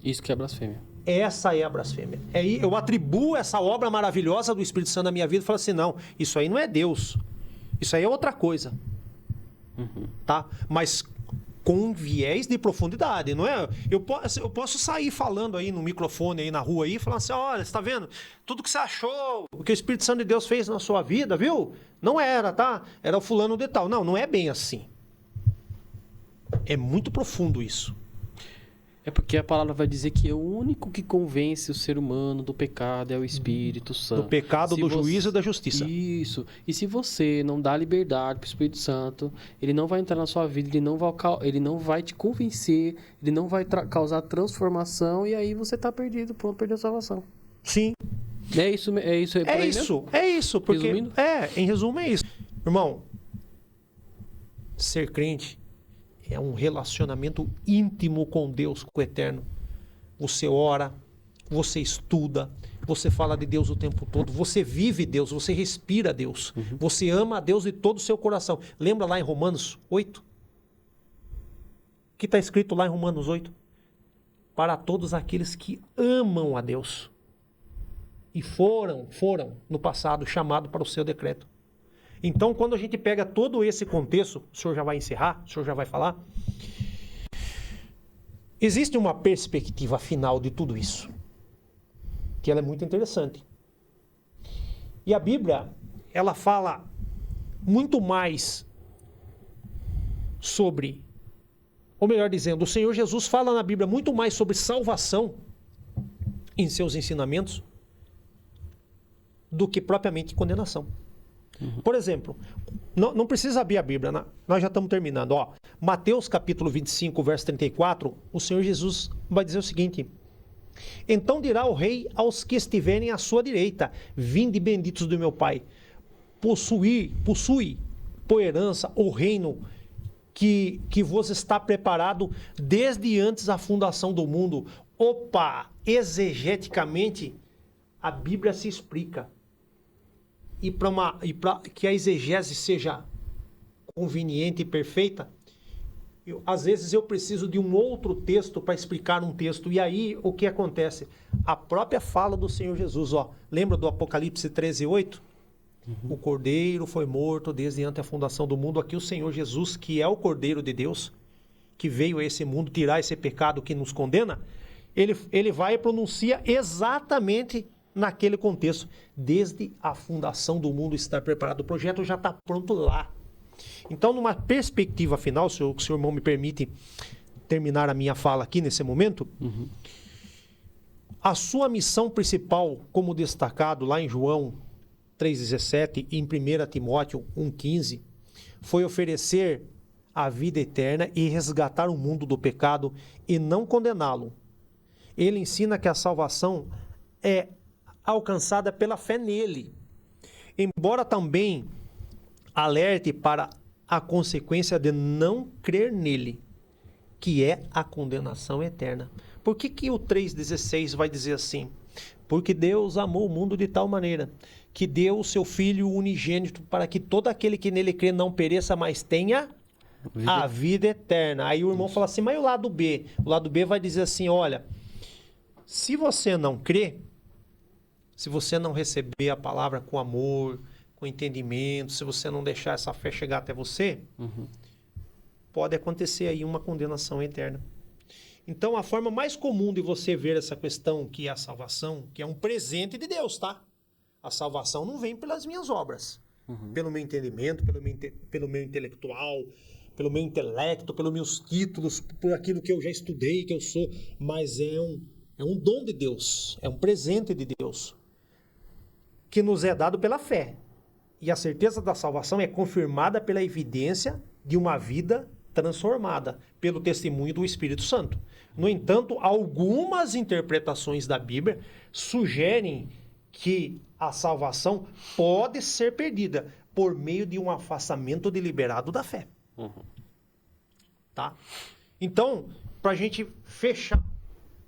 Isso que é blasfêmia. Essa é a blasfêmia. Eu atribuo essa obra maravilhosa do Espírito Santo na minha vida e falo assim, não, isso aí não é Deus. Isso aí é outra coisa. Tá? Mas com viés de profundidade, não é? Eu posso sair falando aí no microfone, aí na rua, aí, falando assim, olha, você tá vendo? Tudo que você achou, o que o Espírito Santo de Deus fez na sua vida, viu? Não era, tá? Era o fulano de tal. Não é bem assim. É muito profundo isso. É porque a palavra vai dizer que o único que convence o ser humano do pecado é o Espírito Santo. Do pecado, do juízo e da justiça. Isso. E se você não dá liberdade para o Espírito Santo, ele não vai entrar na sua vida, ele não vai te convencer, ele não vai causar transformação e aí você está perdido, pronto, perdeu a salvação. Sim. É isso. É isso. Porque, resumindo? Em resumo é isso. Irmão, ser crente é um relacionamento íntimo com Deus, com o Eterno. Você ora, você estuda, você fala de Deus o tempo todo, você vive Deus, você respira Deus, você ama a Deus de todo o seu coração. Lembra lá em Romanos 8? O que está escrito lá em Romanos 8? Para todos aqueles que amam a Deus e foram no passado chamados para o seu decreto. Então, quando a gente pega todo esse contexto, o senhor já vai encerrar, o senhor já vai falar, existe uma perspectiva final de tudo isso, que ela é muito interessante. E a Bíblia, ela fala muito mais sobre, ou melhor dizendo, o Senhor Jesus fala na Bíblia muito mais sobre salvação em seus ensinamentos do que propriamente condenação. Por exemplo, não precisa abrir a Bíblia, né? Nós já estamos terminando. Ó, Mateus capítulo 25, verso 34, o Senhor Jesus vai dizer o seguinte: então dirá o rei aos que estiverem à sua direita: vinde benditos do meu Pai, possui por herança o reino que vos está preparado desde antes da fundação do mundo. Opa, exegeticamente, a Bíblia se explica. E para que a exegese seja conveniente e perfeita, às vezes eu preciso de um outro texto para explicar um texto. E aí, o que acontece? A própria fala do Senhor Jesus, ó. Lembra do Apocalipse 13:8? O Cordeiro foi morto desde antes da fundação do mundo. Aqui o Senhor Jesus, que é o Cordeiro de Deus, que veio a esse mundo tirar esse pecado que nos condena, ele vai e pronuncia exatamente naquele contexto. Desde a fundação do mundo está preparado. O projeto já está pronto lá. Então, numa perspectiva final, se o senhor irmão me permite terminar a minha fala aqui nesse momento, a sua missão principal, como destacado lá em João 3,17 e em 1 Timóteo 1,15, foi oferecer a vida eterna e resgatar o mundo do pecado e não condená-lo. Ele ensina que a salvação é alcançada pela fé nele, embora também alerte para a consequência de não crer nele, que é a condenação eterna. Por que o 3,16 vai dizer assim? Porque Deus amou o mundo de tal maneira que deu o seu Filho unigênito para que todo aquele que nele crê não pereça, mas tenha a vida eterna. Aí o irmão fala assim, mas e o lado B? O lado B vai dizer assim, olha, se você não crê, se você não receber a palavra com amor, com entendimento, se você não deixar essa fé chegar até você, pode acontecer aí uma condenação eterna. Então, a forma mais comum de você ver essa questão, que é a salvação, que é um presente de Deus, tá? A salvação não vem pelas minhas obras, pelo meu entendimento, pelo meu intelectual, pelo meu intelecto, pelos meus títulos, por aquilo que eu já estudei, que eu sou, mas é um dom de Deus, é um presente de Deus, que nos é dado pela fé. E a certeza da salvação é confirmada pela evidência de uma vida transformada, pelo testemunho do Espírito Santo. No entanto, algumas interpretações da Bíblia sugerem que a salvação pode ser perdida por meio de um afastamento deliberado da fé. Tá? Então, para a gente fechar,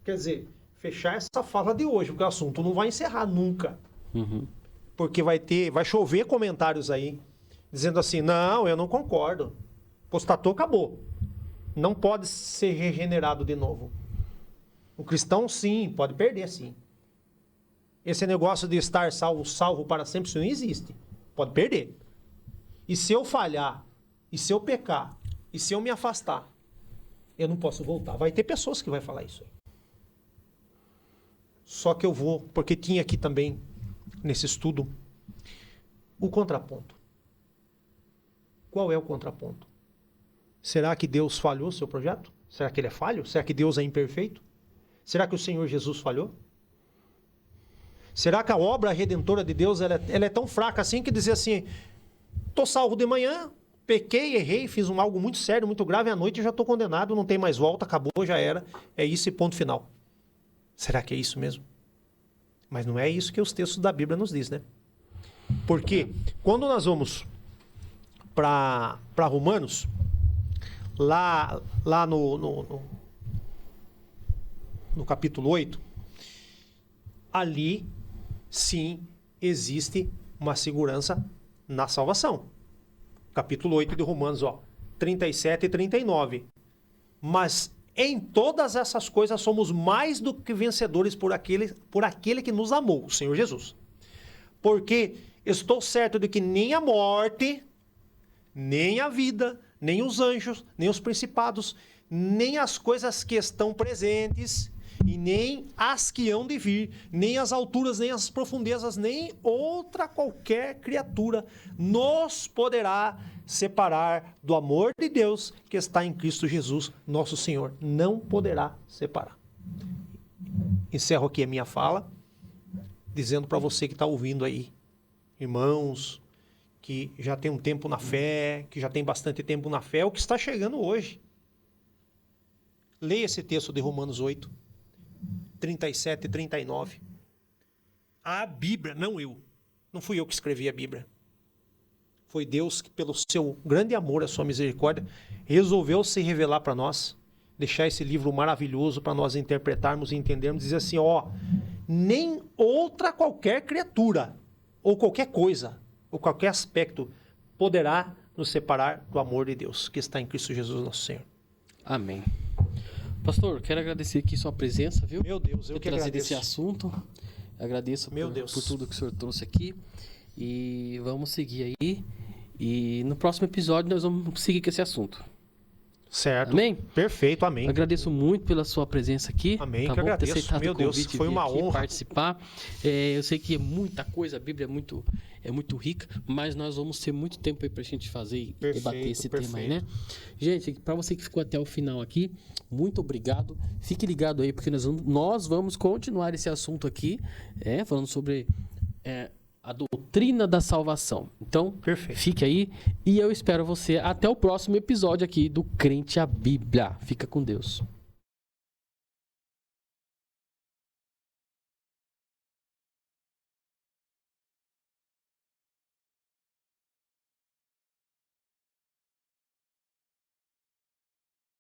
quer dizer, fechar essa fala de hoje, porque o assunto não vai encerrar nunca. Porque vai chover comentários aí, dizendo assim, não, eu não concordo. Apostatou, acabou. Não pode ser regenerado de novo. O cristão, sim, pode perder, sim. Esse negócio de estar salvo para sempre, isso não existe. Pode perder. E se eu falhar, e se eu pecar, e se eu me afastar, eu não posso voltar. Vai ter pessoas que vai falar isso aí. Só que eu vou, porque tinha aqui também, nesse estudo, o contraponto. Qual é o contraponto? Será que Deus falhou o seu projeto? Será que ele é falho? Será que Deus é imperfeito? Será que o Senhor Jesus falhou? Será que a obra redentora de Deus ela é tão fraca assim que dizer assim, estou salvo de manhã, pequei, errei, fiz algo muito sério, muito grave, à noite eu já estou condenado, não tem mais volta, acabou, já era, é isso e ponto final. Será que é isso mesmo? Mas não é isso que os textos da Bíblia nos diz, né? Porque quando nós vamos para Romanos, lá no capítulo 8, ali sim existe uma segurança na salvação. Capítulo 8 de Romanos, 37 e 39. Mas em todas essas coisas somos mais do que vencedores por aquele que nos amou, o Senhor Jesus. Porque estou certo de que nem a morte, nem a vida, nem os anjos, nem os principados, nem as coisas que estão presentes, e nem as que hão de vir, nem as alturas, nem as profundezas, nem outra qualquer criatura nos poderá separar do amor de Deus que está em Cristo Jesus, nosso Senhor. Não poderá separar. Encerro aqui a minha fala, dizendo para você que está ouvindo aí, irmãos, que já tem um tempo na fé, que já tem bastante tempo na fé, é o que está chegando hoje. Leia esse texto de Romanos 8, 37 e 39. A Bíblia, não eu. Não fui eu que escrevi a Bíblia. Foi Deus que, pelo seu grande amor, a sua misericórdia, resolveu se revelar para nós, deixar esse livro maravilhoso para nós interpretarmos e entendermos, dizer assim, ó, nem outra qualquer criatura, ou qualquer coisa, ou qualquer aspecto, poderá nos separar do amor de Deus, que está em Cristo Jesus, nosso Senhor. Amém. Pastor, quero agradecer aqui sua presença, viu? Meu Deus, eu por que trazer agradeço. esse assunto. Agradeço por tudo que o senhor trouxe aqui. E vamos seguir aí. E no próximo episódio nós vamos seguir com esse assunto. Certo. Amém? Perfeito, amém. Agradeço muito pela sua presença aqui. Amém, tá que bom? agradeço. Ter aceitado Meu o Deus, convite, foi vir uma aqui honra. participar. Eu sei que é muita coisa, a Bíblia é muito rica, mas nós vamos ter muito tempo aí pra gente fazer e debater esse tema aí, né? Gente, para você que ficou até o final aqui, muito obrigado. Fique ligado aí, porque nós vamos continuar esse assunto aqui, falando sobre a doutrina da salvação. Então, Perfeito. Fique aí e eu espero você até o próximo episódio aqui do Crente a Bíblia. Fica com Deus.